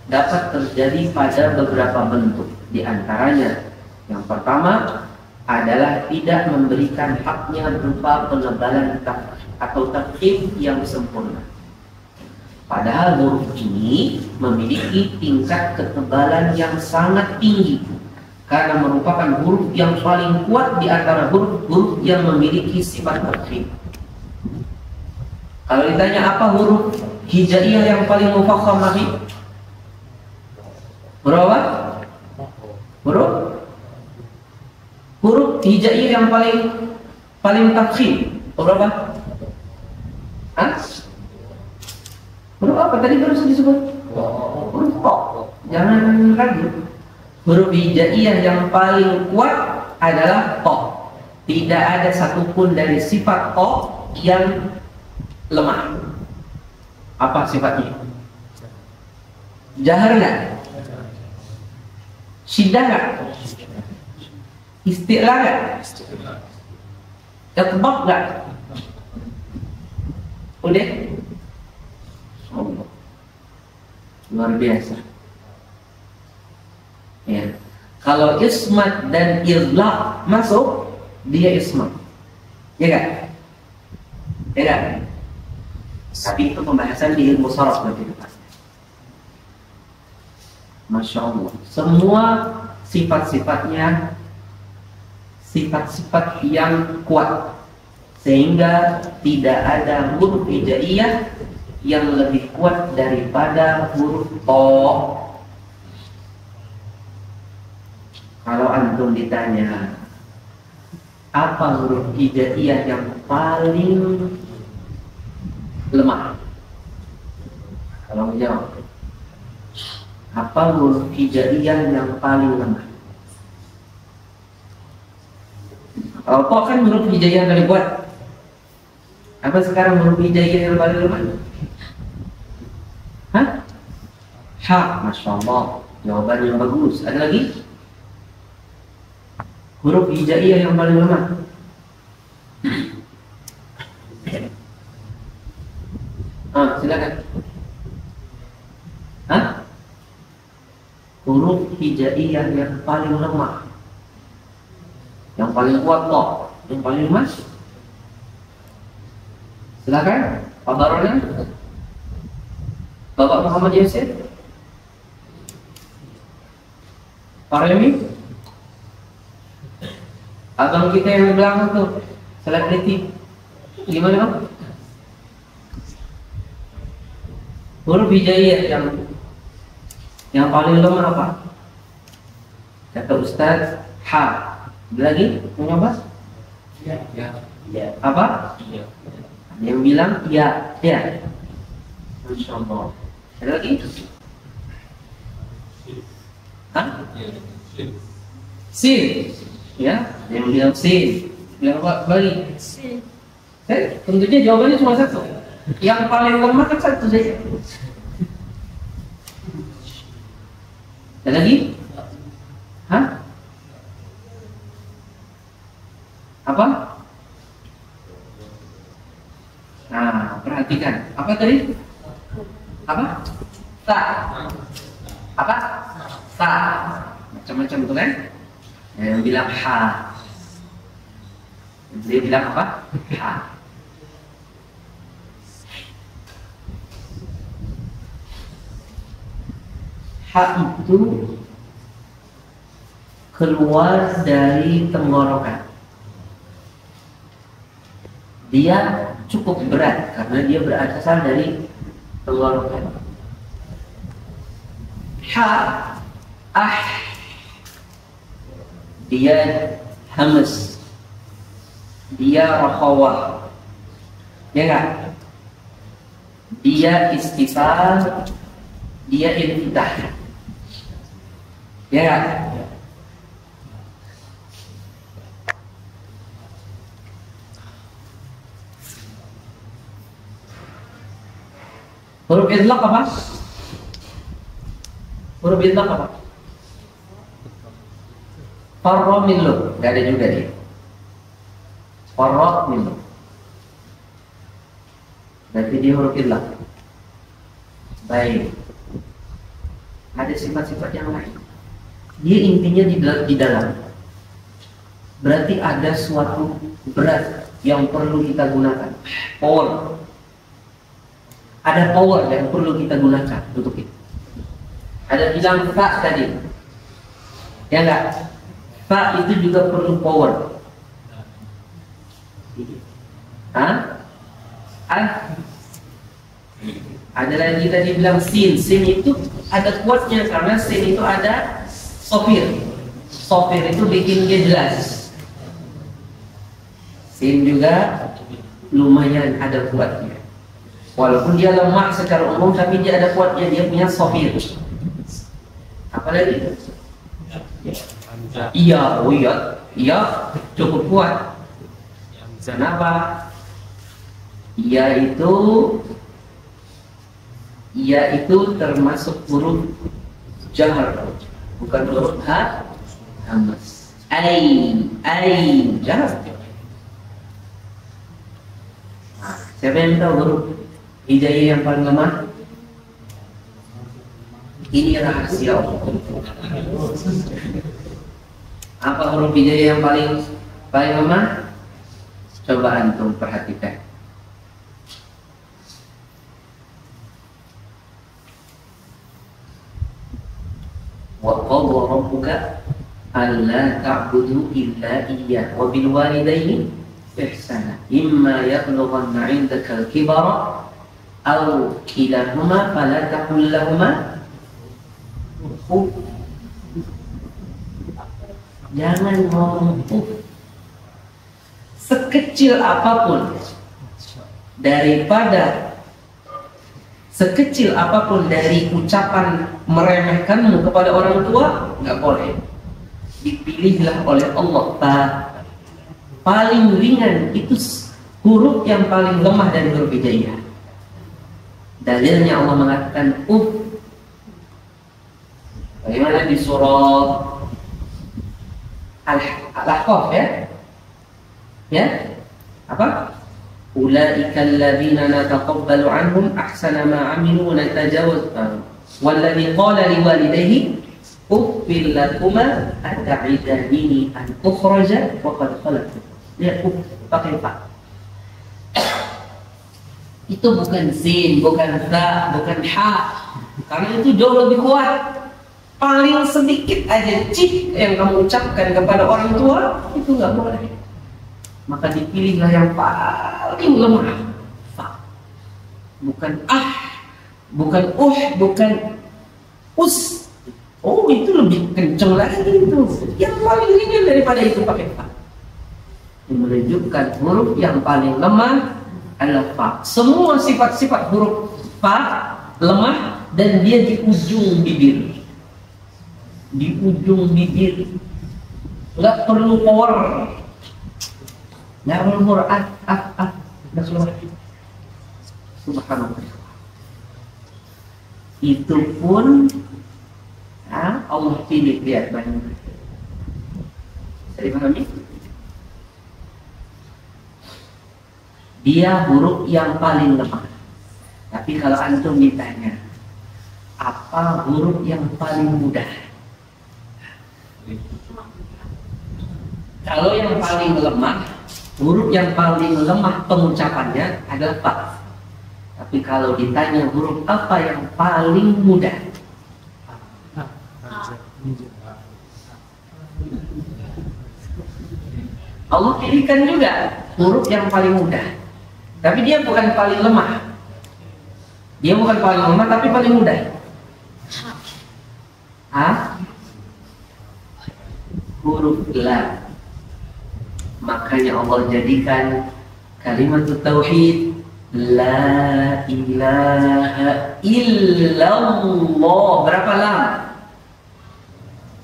Speaker 1: dapat terjadi pada beberapa bentuk. Di antaranya, yang pertama adalah tidak memberikan haknya berupa penebalan atau tafkhim yang sempurna. Padahal huruf ini memiliki tingkat ketebalan yang sangat tinggi karena merupakan huruf yang paling kuat di antara huruf-huruf yang memiliki sifat tafkhim. Kalau ditanya apa huruf hijaiyah yang paling mufakham Nabi? Berapa? Huruf hijaiyah yang paling tafkhim berapa? Hah? Huruf apa tadi baru disebut? Huruf to. Jangan ragu. Huruf hijaiyah yang paling kuat adalah to. Tidak ada satupun dari sifat to yang lemah. Apa sifatnya? Jahar nggak? Syiddah nggak? Isti'la nggak? Itbaq nggak? Udah? Luar biasa. Ya. Kalau ismat dan idlaq masuk, dia ismat. Ya kan? Ya kan? Tapi itu pembahasan di ilmu sharaf lebih depan. Masya Allah. Semua sifat-sifatnya sifat-sifat yang kuat, sehingga tidak ada huruf hijaiyah yang lebih kuat daripada huruf to. Kalau antum ditanya apa huruf hijaiyah yang paling lemah, kalau menjawab apa huruf hijaiyah yang paling lemah? Kalau to kan huruf hijaiyah paling kuat. Apa sekarang huruf hijaiyah yang paling lemah? Hah? Ha, Masya Allah. Jawaban yang bagus. Ada lagi? Huruf hijaiyah yang paling lemah. Silakan. Hah? Huruf hijaiyah yang paling lemah. Yang paling kuat kok, yang paling lemah. Silakan, Pak Baronnya. Bapak Muhammad Yasir. Pak Remi. Abang kita yang di belakang tuh, selebriti. Gimana Bang? Huruf hijaiyah yang paling lemah apa? Kata Ustaz, ha. Ada lagi? Mau nyoba? Ya. Apa? Ya. Yang bilang ya. Masya Allah. Ada lagi? Hah? Sin. Ya, yang bilang sin. Bilang apa? Bagi. Sin. Tentunya jawabannya cuma satu. Yang paling lemah kan satu saja. Ada lagi? Hah? Apa? Nah, perhatikan. Apa tadi? Apa? Ta. Apa? Ta. Macam-macam betul kan? Yang bilang ha. Dia bilang apa? Ha. Ha itu keluar dari tenggorokan. Dia cukup berat karena dia berasal dari tenggorokan. Ha, ah, dia hamas, dia rakhawah, ya enggak? Dia istifal, dia infitah, ya enggak? Huruf idlaq apa? Huruf idlaq apa? Farra minlu, gak ada juga dia. Farra minlu. Berarti dia huruf idlaq. Baik. Ada sifat-sifat yang lain. Dia intinya di dalam. Berarti ada suatu berat yang perlu kita gunakan. Power. Ada power yang perlu kita gunakan untuk itu. Ada bilang fa tadi, ya enggak? Fa itu juga perlu power. Hah? Ada lagi tadi bilang sin. Sin itu ada kuatnya karena sin itu ada sofir. Sofir itu bikin dia jelas. Sin juga lumayan ada kuatnya. Walaupun dia lemah secara umum, tapi dia ada kuatnya, dia punya sofir. Apa lagi? Iya, oh iya, cukup kuat. Kenapa? Iya itu termasuk huruf jahar, bukan huruf hamas. Ai, jahar. Siapa yang tahu huruf hijaiyah yang paling lemah? Ini rahasia Allah. Apa huruf hijaiyah yang paling lemah? Coba antum perhatikan. Wa qadha rabbuka alla ta'budu illa iyyah wa bil walidayni ihsana imma yablughanna 'indaka al-kibara aw kilahuma fala taqul lahumā uff. Jangan ngomong uff. Sekecil apapun dari ucapan meremehkanmu kepada orang tua, nggak boleh. Dipilihlah oleh Allah paling ringan, itu huruf yang paling lemah dari huruf hijaiyah. Dalilnya Allah mengatakan uff. Bagaimana di surah Al-Ahqaf ya? Apa? Ulaika alladzina nataqabbalu anhum ahsana ma 'amilu wa natajawaz. Walladzi qala liwalidayhi Uffil lakuma ata'idani an ukhraja wa qad khalaqtu. Lihat pakai fa. Itu bukan sin, bukan ta, bukan ha. Karena itu jauh lebih kuat. Paling sedikit aja cik yang kamu ucapkan kepada orang tua itu nggak boleh. Maka dipilihlah yang paling lemah. Fa. Bukan bukan bukan us. Oh, itu lebih kencang lagi itu. Yang paling ringan daripada itu pakai fa. Yang menunjukkan huruf yang paling lemah adalah fa. Semua sifat-sifat huruf fa lemah dan dia di ujung bibir. Di ujung bibir. Nggak perlu power. Nggak perlu power. Nggak keluar. Subhanallah. Itu pun Allah pilih, lihat banyak. Bisa dipahami? Dia huruf yang paling lemah. Tapi kalau antum ditanya, apa huruf yang paling mudah? Kalau yang paling lemah, huruf yang paling lemah pengucapannya adalah fa. Tapi kalau ditanya huruf apa yang paling mudah? Allah pilihkan juga huruf yang paling mudah. Tapi dia bukan paling lemah. Dia bukan paling lemah tapi paling mudah. Huruf lam. Makanya Allah jadikan kalimat tauhid la ilaha illallah. Berapa lam?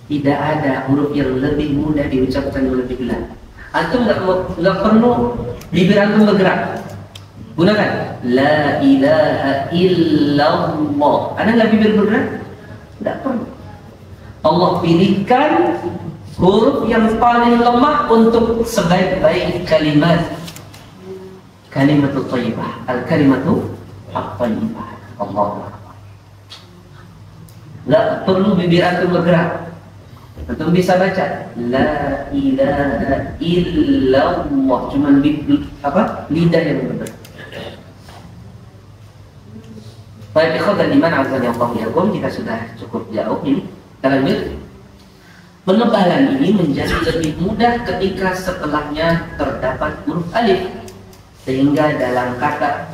Speaker 1: Tidak ada huruf yang lebih mudah diucapkan lebih lam. Antum nggak perlu bibir antum bergerak. Gunakan la ilaha illallah. Ada nggak bibir bergerak? Tidak perlu. Allah pilihkan huruf yang paling lemah untuk sebaik-baik kalimat. Kalimatul thayyibah, al-kalimatu at-thayyibah. Allah. Nggak perlu bibir antum bergerak. Antum bisa baca la ilaha illallah, cuman lidah yang bergerak. Baik, ikhwan dan iman azan yang Allah, kita sudah cukup jauh ini. Kita lanjut. Penebalan ini menjadi lebih mudah ketika setelahnya terdapat huruf alif. Sehingga dalam kata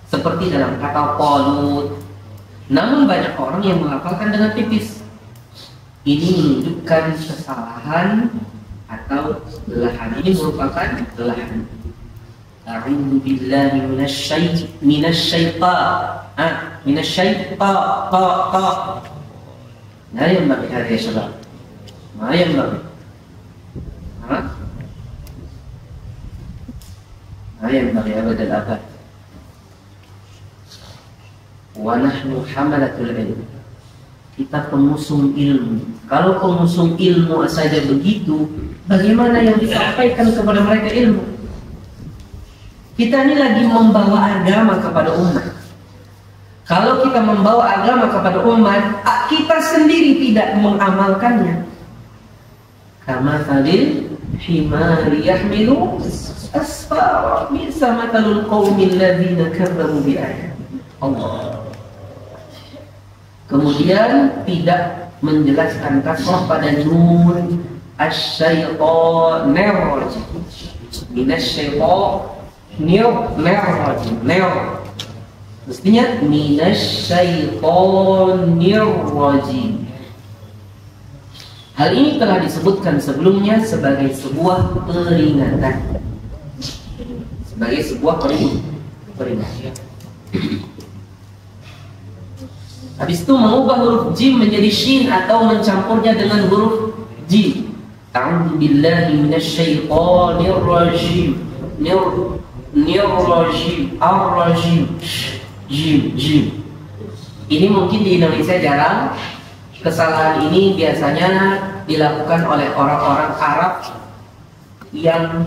Speaker 1: seperti dalam kata qalut. Namun banyak orang yang menghafalkan dengan tipis. Ini menunjukkan kesalahan atau kesalahan. Ini merupakan kesalahan. A'udzu billahi minasyaitan. لا ينبغي هذا يا شباب، ما ينبغي. ما ينبغي أبدا الآباء. ونحن حملة العلم. Kita pemusung ilmu. Kalau pemusung ilmu saja begitu, bagaimana yang disampaikan kepada mereka ilmu? Kita ini lagi membawa agama kepada umat. Kalau kita membawa agama kepada umat, kita sendiri tidak mengamalkannya. Kama thalil himari yahmilu asfara bisa matalul qawmil ladzina kadzabu bi ayat Allah. Kemudian tidak menjelaskan kasrah pada nun asy-syaitonir rajim. Minasyaitonir rajim. Mestinya minasyaitonir rajim. Hal ini telah disebutkan sebelumnya sebagai sebuah peringatan. Sebagai sebuah peringatan. Habis itu mengubah huruf jim menjadi shin atau mencampurnya dengan huruf jim. A'udzu billahi minasyaitonir rajim. Nirrajim, ar-rajim. Jim. Ini mungkin di Indonesia jarang. Kesalahan ini biasanya dilakukan oleh orang-orang Arab yang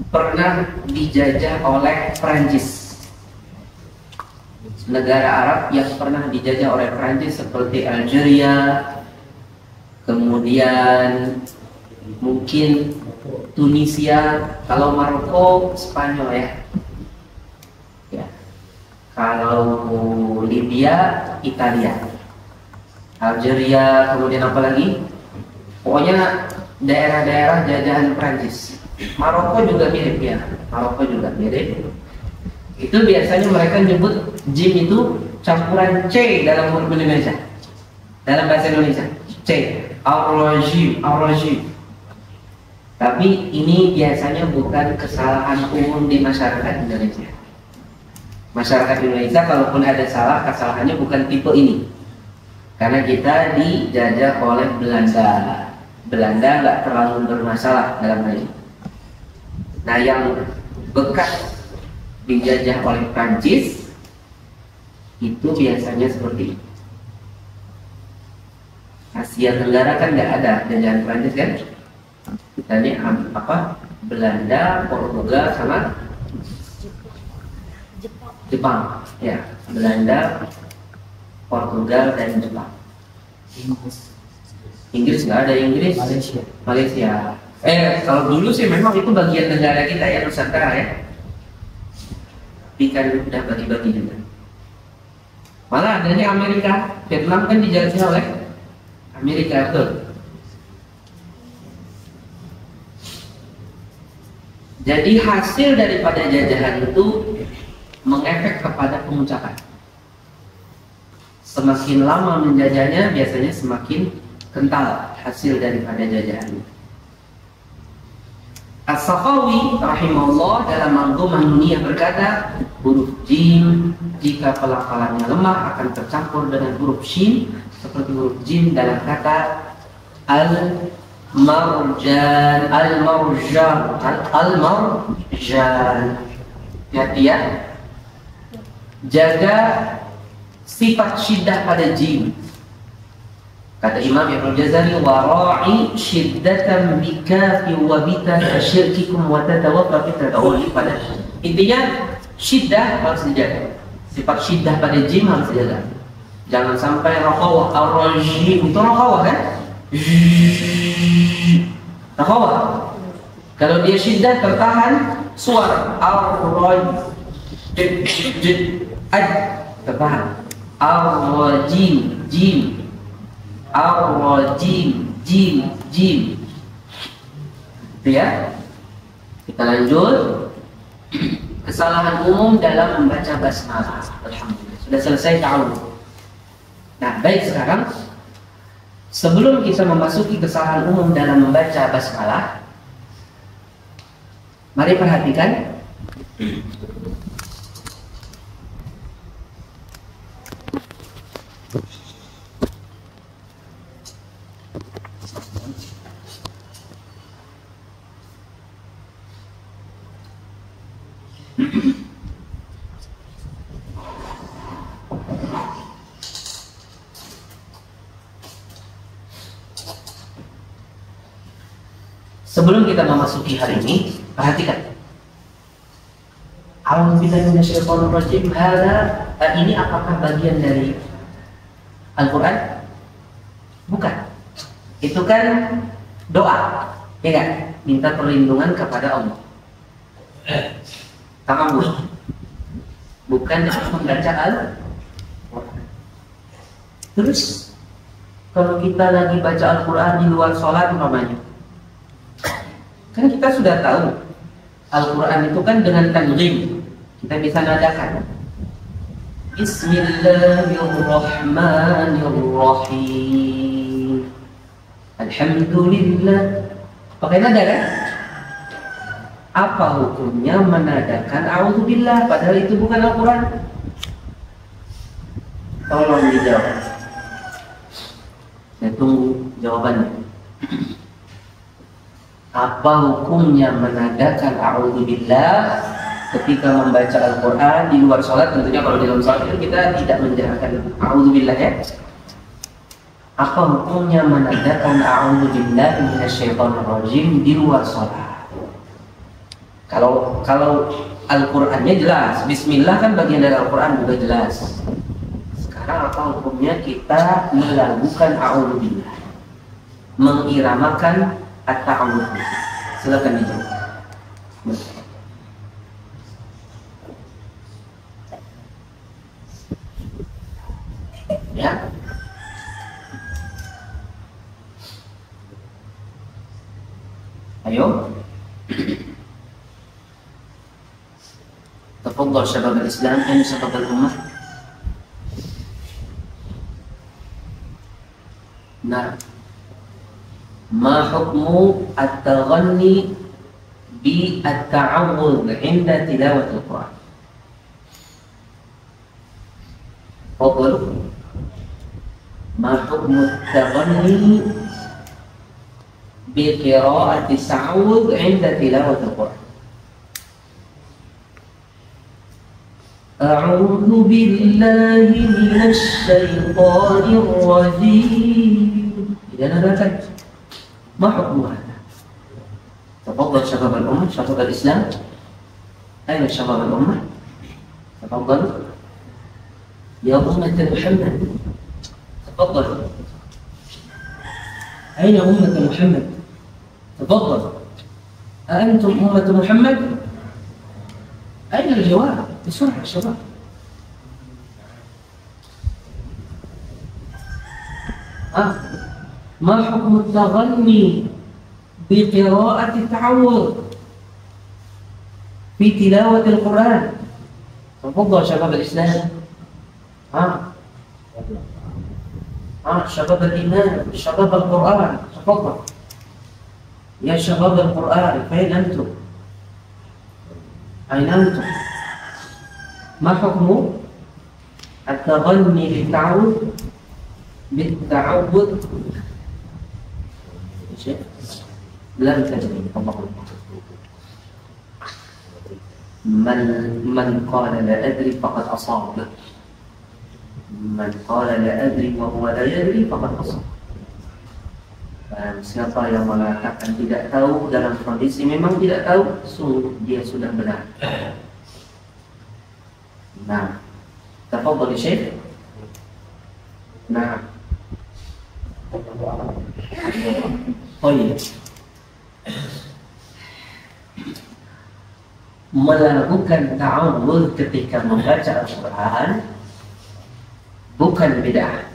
Speaker 1: pernah dijajah oleh Prancis. negara Arab yang pernah dijajah oleh Prancis seperti Algeria, kemudian mungkin Tunisia, kalau Maroko Spanyol ya. Kalau Libya Italia, Algeria, kemudian apa lagi? Pokoknya daerah-daerah jajahan Prancis. Maroko juga mirip ya, Maroko juga mirip. Itu biasanya mereka nyebut jim itu campuran C dalam huruf Indonesia. Dalam bahasa Indonesia, C, ar-rajim. Tapi ini biasanya bukan kesalahan umum di masyarakat Indonesia. Masyarakat Indonesia kalaupun ada salah, kesalahannya bukan tipe ini. Karena kita dijajah oleh Belanda. Belanda nggak terlalu bermasalah dalam hal ini. Nah, yang bekas dijajah oleh Prancis itu biasanya seperti ini. Asia Tenggara kan nggak ada jajahan Prancis kan? Kita ini apa? Belanda, Portugal, sama Jepang. Ya, Belanda, Portugal, dan Jepang. Inggris nggak ada, Inggris, Malaysia. Kalau dulu sih memang itu bagian negara kita ya, Nusantara ya. Tapi kan udah bagi-bagi juga. Malah adanya Amerika, Vietnam kan dijajah oleh Amerika, betul. Jadi hasil daripada jajahan itu mengefek kepada pengucapan. Semakin lama menjajahnya, biasanya semakin kental hasil daripada jajahan. As-Sakhawi rahimahullah dalam Manzumah Nuniyah berkata, huruf jim jika pelafalannya lemah akan tercampur dengan huruf shin, seperti huruf jim dalam kata al-marjan. Hati ya, jaga sifat syiddah pada jim. Kata Imam Ibnu Jazari, wara'i syiddatan bikafi wa bita syirkikum wa tatawaffa bitadawuli. Pada intinya syiddah harus dijaga. Sifat syiddah pada jim harus dijaga. Jangan sampai rakhawah, ar-rajim itu rakhawah kan? Rakhawah. Kalau dia syiddah tertahan suara ar-rajim tertahan. Ar-rajim jim. Ar-rajim jim. Itu ya. Kita lanjut. Kesalahan umum dalam membaca basmalah. Alhamdulillah sudah selesai ta'awudz. Nah, baik, sekarang sebelum kita memasuki kesalahan umum dalam membaca basmalah, mari perhatikan sebelum kita memasuki hari ini, perhatikan. A'udzubillahi minasyaitonir rajim. Ini apakah bagian dari Al-Qur'an? Bukan. Itu kan doa, ya kan? Minta perlindungan kepada Allah. Ta'awudz. Bukan membaca Al-Qur'an. Terus kalau kita lagi baca Al-Qur'an di luar sholat umpamanya, kan kita sudah tahu Al-Quran itu kan dengan tanzim, kita bisa nadakan Bismillahirrahmanirrahim, Alhamdulillah, pakai nada kan? Apa hukumnya menadakan a'udzubillah padahal itu bukan Al-Quran? Tolong dijawab. Saya tunggu jawabannya. Apa hukumnya menadakan a'udzubillah ketika membaca Al-Quran di luar sholat? Tentunya kalau di dalam sholat itu kita tidak menjaharkan a'udzubillah ya. Apa hukumnya menadakan a'udzubillah minasyaitonir rajim di luar sholat? Kalau Al-Qur'annya jelas, Bismillah kan bagian dari Al-Qur'an juga jelas. Sekarang apa hukumnya kita melakukan a'udzubillah, mengiramakan at-ta'awudz? Silakan dijawab. Ya. Ayo. تفضل شباب الإسلام أين شباب الأمة؟ نعم. ما حكم التغني بالتعوذ عند تلاوة القرآن؟ تفضل. ما حكم التغني بقراءة التعوذ عند تلاوة القرآن؟ أعوذ بالله من الشيطان الرجيم. إذا نبتت ما حكم هذا؟ تفضل شباب الأمة، شباب الإسلام. أين شباب الأمة؟ تفضل يا أمة محمد، تفضل. أين أمة محمد؟ تفضل. أأنتم أمة محمد؟ أين الجواب؟ بسرعة شباب. ما حكم التغني بقراءة التعوذ في تلاوة القرآن؟ تفضل شباب الإسلام. شباب الإيمان، شباب القرآن، تفضل يا شباب القرآن. فين أنتم؟ أين أنتم؟ ما حكم التغني بالتعوذ لم تجري الله. من قال لا أدري فقد أصاب. من قال لا أدري وهو لا يدري فقد أصاب. Siapa yang mengatakan tidak tahu dalam kondisi memang tidak tahu, sungguh dia sudah benar. Nah, tafadhal Syekh. Nah. Oh iya. Melakukan ta'awudz ketika membaca Al-Quran bukan bid'ah,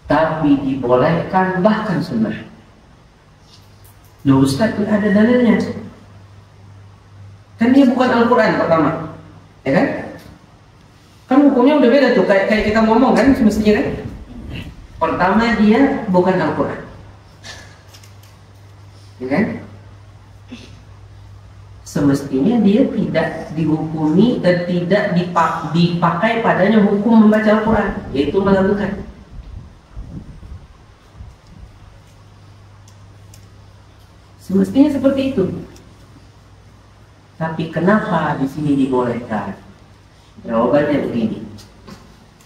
Speaker 1: tapi dibolehkan, bahkan sunnah. Loh Ustaz, ada dalilnya. Kan dia bukan Al-Quran pertama, ya kan? Kan hukumnya udah beda tuh, kayak kita ngomong kan semestinya kan. Pertama dia bukan Al-Quran, ya kan? Semestinya dia tidak dihukumi dan tidak dipakai padanya hukum membaca Al-Quran, yaitu melakukan. Semestinya seperti itu. Tapi kenapa di sini dibolehkan? Jawabannya begini.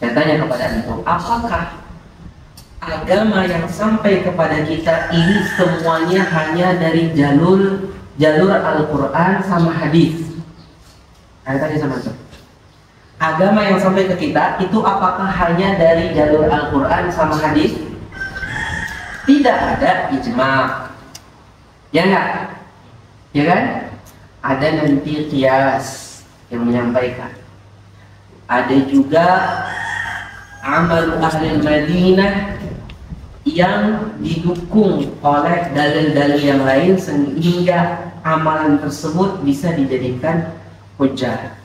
Speaker 1: Saya tanya kepada antum, apakah agama yang sampai kepada kita ini semuanya hanya dari jalur Al-Quran sama hadis? Saya tanya sama antum. Agama yang sampai ke kita itu apakah hanya dari jalur Al-Quran sama hadis? Tidak ada ijma'. Ya enggak? Ya kan? Ada nanti qiyas yang menyampaikan. Ada juga amal ahli Madinah yang didukung oleh dalil-dalil yang lain sehingga amalan tersebut bisa dijadikan hujjah.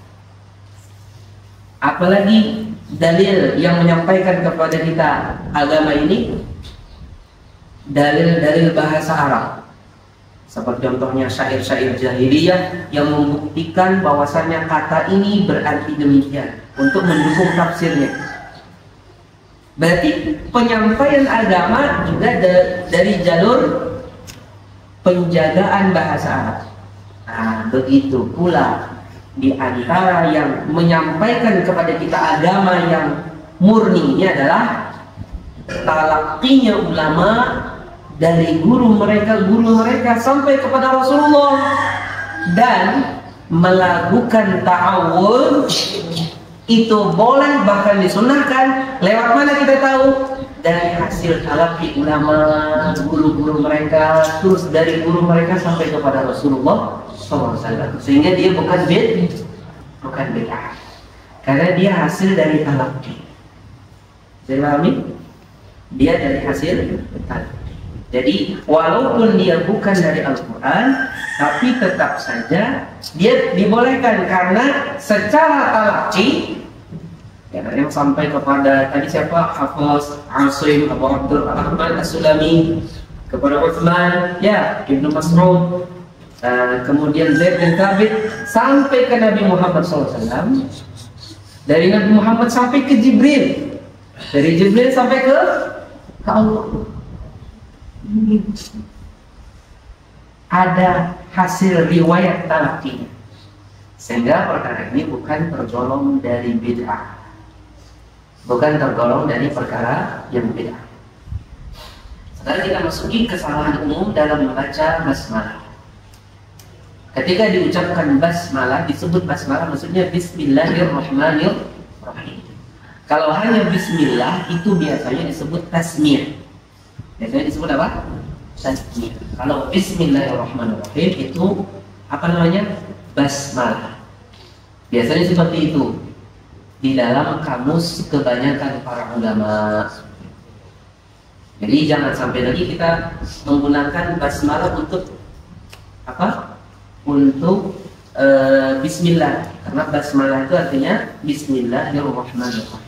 Speaker 1: Apalagi dalil yang menyampaikan kepada kita agama ini dalil-dalil bahasa Arab. Seperti contohnya syair-syair jahiliyah yang membuktikan bahwasannya kata ini berarti demikian untuk mendukung tafsirnya. Berarti penyampaian agama juga dari jalur penjagaan bahasa Arab. Nah, begitu pula di antara yang menyampaikan kepada kita agama yang murni ini adalah talaqqinya ulama
Speaker 2: dari guru mereka sampai kepada Rasulullah, dan melakukan ta'awud itu boleh, bahkan disunahkan. Lewat mana kita tahu? Dari hasil talaqi ulama, guru-guru mereka, terus dari guru mereka sampai kepada Rasulullah SAW. Sehingga dia bukan bid'ah, karena dia hasil dari talaqi. Saya pahami? Dia dari hasil talaqi. Jadi walaupun dia bukan dari Al-Quran, tapi tetap saja dia dibolehkan, karena secara talaqi ya, yang sampai kepada tadi siapa? Hafiz Asim Abu Abdul Rahman As-Sulami, kepada Utsman, ya, Ibnu Mas'ud, kemudian Zaid bin Thabit, sampai ke Nabi Muhammad SAW. Dari Nabi Muhammad sampai ke Jibril, dari Jibril sampai ke Allah. Ada hasil riwayat talaqi, sehingga perkara ini bukan tergolong dari bid'ah, bukan tergolong dari perkara yang bid'ah. Sekarang kita masuki kesalahan umum dalam membaca basmalah. Ketika diucapkan basmalah, disebut basmalah maksudnya Bismillahirrahmanirrahim. Kalau hanya Bismillah itu biasanya disebut tasmiyah. Biasanya disebut apa? Tasmiyah. Kalau Bismillahirrahmanirrahim itu apa namanya? Basmalah. Biasanya seperti itu di dalam kamus kebanyakan para ulama. Jadi jangan sampai lagi kita menggunakan basmalah untuk apa? Untuk Bismillah, karena basmalah itu artinya Bismillahirrahmanirrahim.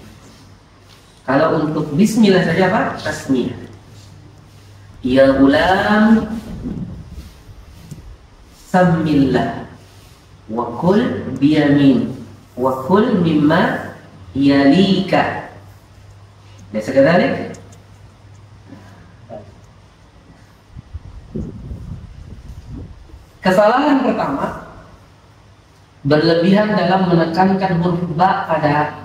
Speaker 2: Kalau untuk Bismillah saja apa? Tasmiyah. Ya gulam, Samillah, wa kul biyamin, wa kul mimma yalika. Biasa kadalik. Kesalahan pertama, berlebihan dalam menekankan huruf ba pada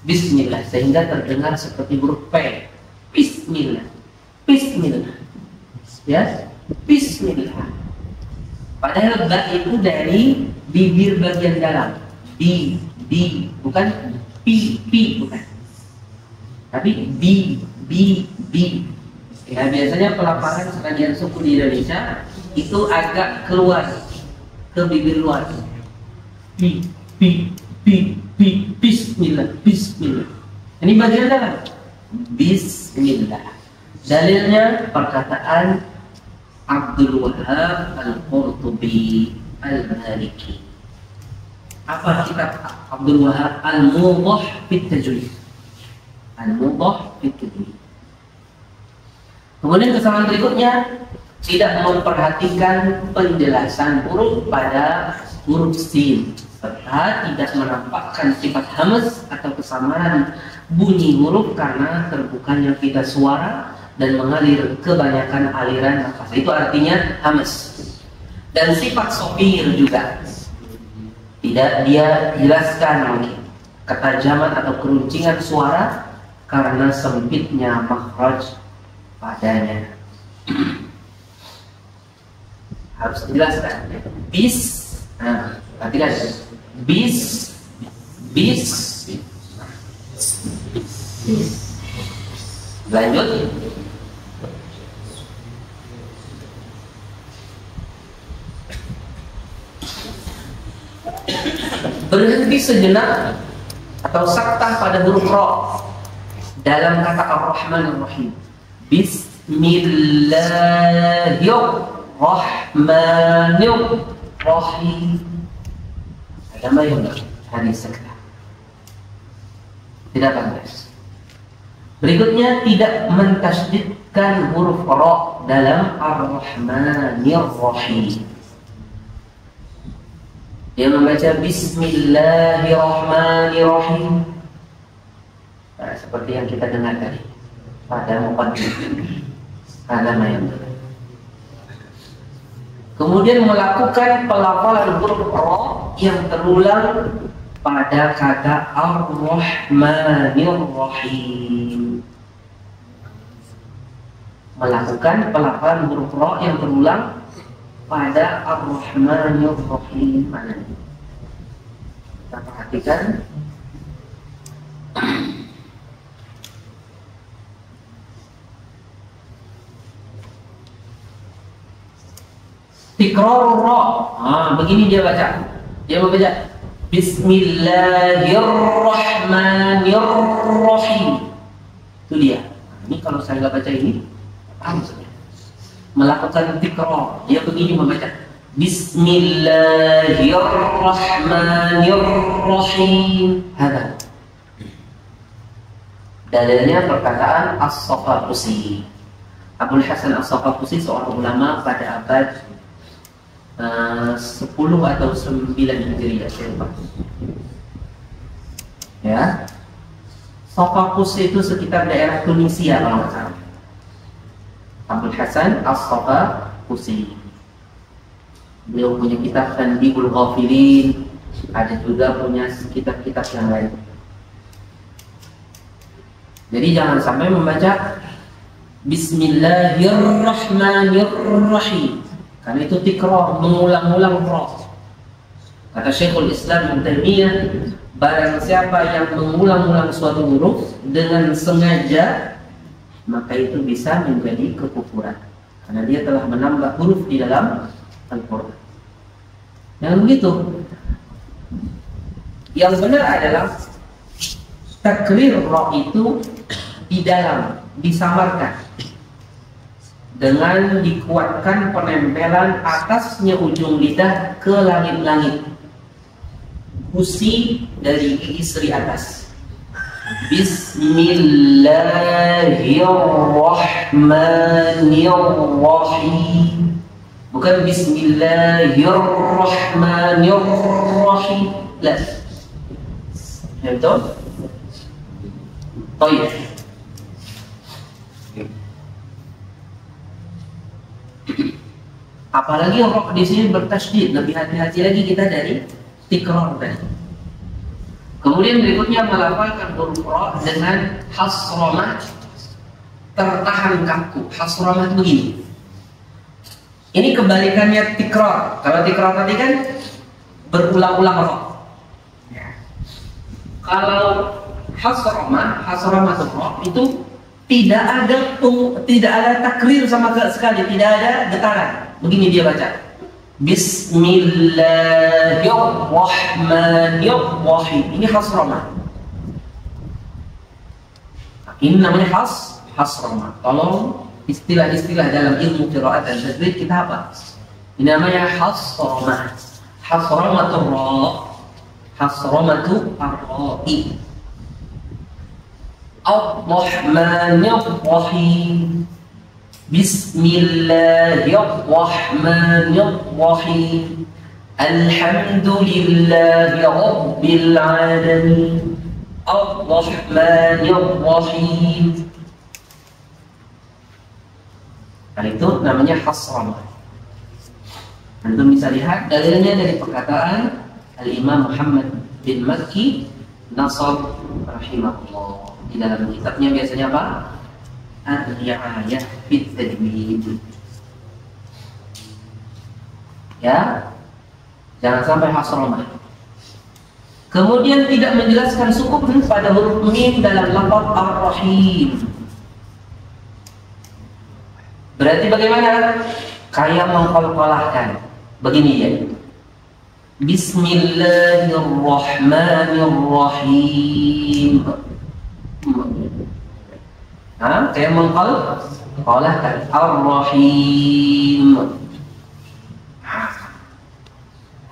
Speaker 2: Bismillah sehingga terdengar seperti huruf P. Bismillah, Bismillah, ya, Bismillah. Padahal ba itu dari bibir bagian dalam, di, bukan pi, bukan, tapi bi. Ya, biasanya pelafalan sebagian suku di Indonesia itu agak keluar ke bibir luar. Bismillah, Bismillah. Ini bagian dalam. Bismillah. Dalilnya perkataan Abdul Wahab Al-Qurtubi Al-Maliki. Apa kitab Abdul Wahab? Al-Mudah fit Tajwid. Al-Mudah fit Tajwid. Kemudian kesalahan berikutnya, tidak memperhatikan penjelasan huruf pada huruf sin, serta tidak menampakkan sifat hamas atau kesamaan bunyi huruf karena terbukanya pita suara dan mengalir kebanyakan aliran nafas. Itu artinya hamas. Dan sifat sopir juga tidak dia jelaskan mungkin ketajaman atau keruncingan suara karena sempitnya makhraj padanya. Harus dijelaskan. Bis, nah, perhatikan. Bis. Lanjut. Berhenti sejenak atau saktah pada huruf ra dalam kata Ar-Rahmanir-Rahim. Bismillahirrahmanirrahim. Ada mayun hadis sakta. Tidak pantas. Berikutnya, tidak mentasydidkan huruf ra dalam Ar-Rahmanir-Rahim. Dia membaca Bismillahirrahmanirrahim. Nah, seperti yang kita dengar tadi pada muqaddimah. Ada mayun. Kemudian melakukan pelafalan huruf ra yang terulang pada kata Ar-Rahmanir-Rahim. melakukan pelafalan huruf ra yang berulang pada Ar-Rahmanir Rahim. Mana? Kita perhatikan. Tikrarur ra. Begini dia baca. Dia membaca Bismillahirrahmanirrahim. Itu dia. Ini kalau saya nggak baca ini, apa maksudnya? Melakukan tikrar. Dia begini membaca Bismillahirrahmanirrahim. Ada. Dalilnya perkataan As-Safaqusi. Abul Hasan As-Safaqusi seorang ulama pada abad 10 atau 9 Hijriah, saya lupa. Ya, Safaqusi itu sekitar daerah Tunisia kalau nggak salah. Abul Hasan As-Safaqusi. Beliau punya kitab Tanbihul Ghafilin, ada juga punya kitab-kitab yang lain. Jadi jangan sampai membaca Bismillahirrahmanirrahim, karena itu tikrar, mengulang-ulang ra. Kata Syekhul Islam Ibnu Taimiyah, barang siapa yang mengulang-ulang suatu huruf dengan sengaja, maka itu bisa menjadi kekufuran, karena dia telah menambah huruf di dalam Al-Quran. Jangan begitu. Yang benar adalah takrir ra itu di dalam, disamarkan dengan dikuatkan penempelan atasnya ujung lidah ke langit-langit, gusi dari gigi seri atas. Bismillahirrahmanirrahim, bukan Bismillahirrahmanirrahim. Lah, betul? Baik. Apalagi orang di sini bertasydid, lebih hati-hati lagi kita dari tikrar tadi. Kemudian berikutnya melafalkan huruf ra dengan hasramah, tertahan kaku. Hasramah begini. Ini kebalikannya tikrar. Kalau tikrar tadi kan berulang-ulang ra. Kalau hasramah ra itu tidak ada takrir sama sekali, tidak ada getaran. Begini dia baca, Bismillahirrahmanirrahim. Ini hasramah. Ini namanya hasramah. Tolong istilah-istilah dalam ilmu qiraat dan tajwid kita apa? Ini namanya hasramah. Hasramatur ra, hasramatu ar-ra'i. Ar-Rahmanir-Rahim. Bismillahirrahmanirrahim. Alhamdulillahi Rabbil Alamin. Ar-Rahmanir-Rahim. Nah, itu namanya hasramah. Antum bisa lihat dalilnya dari perkataan Al-Imam Muhammad bin Makki Nasr rahimahullah. Di dalam kitabnya biasanya apa? Ar-Ri'ayah fit Tajwid. Ya, jangan sampai hasramah. Kemudian tidak menjelaskan sukun pada huruf mim dalam lafaz Ar-Rahim. Berarti bagaimana? Kayak mengkolkolahkan. Begini ya. Bismillahirrahmanirrahim. Kayak mengkolkolahkan. Ar-Rahim.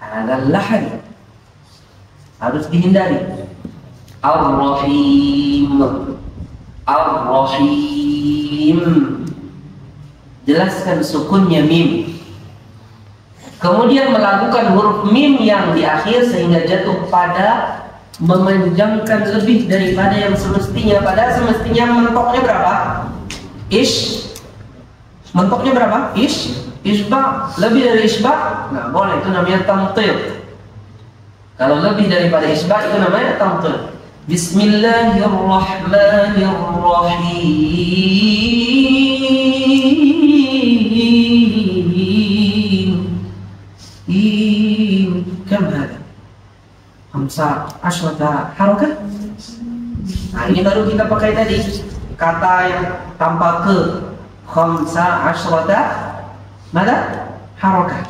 Speaker 2: Ada lahan, harus dihindari. Ar-Rahim. Ar-Rahim. Jelaskan sukunnya mim. Kemudian melakukan huruf mim yang di akhir sehingga jatuh pada memanjangkan lebih daripada yang semestinya. Padahal semestinya mentoknya berapa? Ish. Mentoknya berapa? Ish. Isba. Lebih dari isba nggak boleh, itu namanya tamtil. Kalau lebih daripada isba itu namanya tamtil. Bismillahirrahmanirrahim. كم هذا؟ 15 حركة. Nah, ini baru kita pakai tadi kata yang tanpa ke 15 mana? Harakah.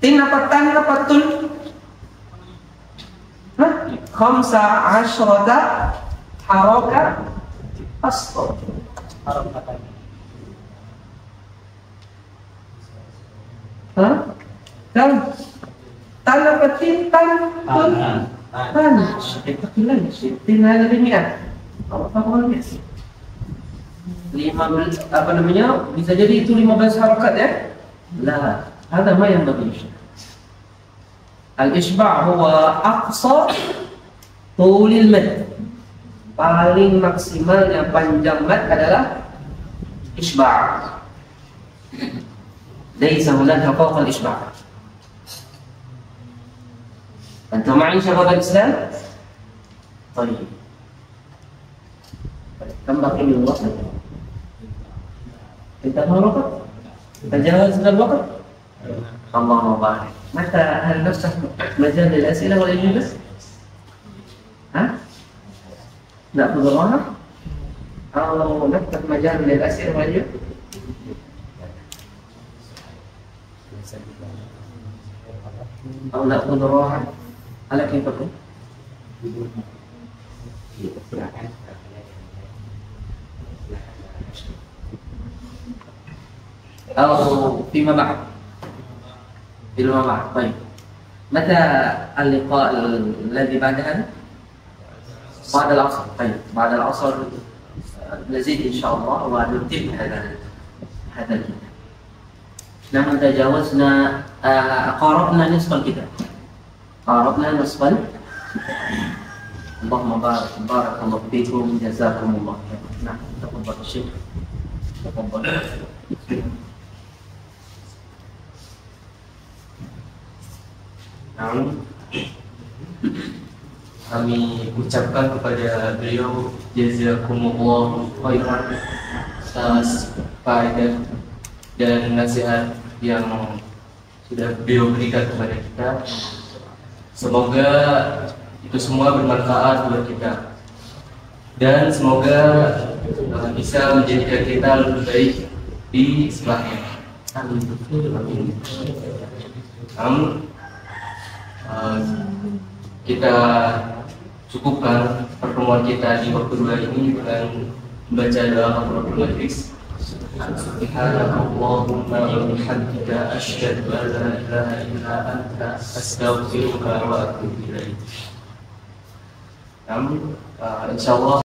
Speaker 2: Tin apa tan apa tun? Hah? 15 harakah asal. Hah? Tan apa tin tan tun? Tan. Kebetulan tin ada limitan. Apa guys? 15 apa namanya? Bisa jadi itu 15 harakat ya? La, ada ma yang bagus. Al-isba' huwa aqsa tulil mad. Paling maksimalnya panjang mad adalah isba'. Laisa hunaka fawqa al-isba'. Antum ma'i syabab al-Islam? طيب. كم باقي من الوقت؟ انتهى الوقت؟ تجاوزنا الوقت؟ الله بارك. متى هل نفتح مجال للأسئلة والإجابة؟ ها؟ نأخذ الراحة؟ أو نفتح مجال للأسئلة والإجابة؟ أو نأخذ الراحة؟ على كيفكم؟ أو فيما بعد. فيما بعد. طيب. متى اللقاء الذي بعد هذا؟ بعد العصر. طيب. بعد العصر نزيد إن شاء الله ونتم هذا الكتاب. نحن تجاوزنا قاربنا نصف الكتاب. قاربنا نصف اللهم بارك الله فيكم جزاكم الله خيرا. نعم تفضل الشيخ. تفضل.
Speaker 3: Kami ucapkan kepada beliau jazakumullah khairan atas faedah dan nasihat yang sudah beliau berikan kepada kita. Semoga itu semua bermanfaat buat kita dan semoga bisa menjadikan kita lebih baik di setelahnya. Amin. Kita cukupkan pertemuan kita di waktu dua ini dengan membaca doa kafaratul majlis. Subhanakallahumma wa bihamdika asyhadu an la ilaha illa anta astaghfiruka wa atubu ilaik. Insyaallah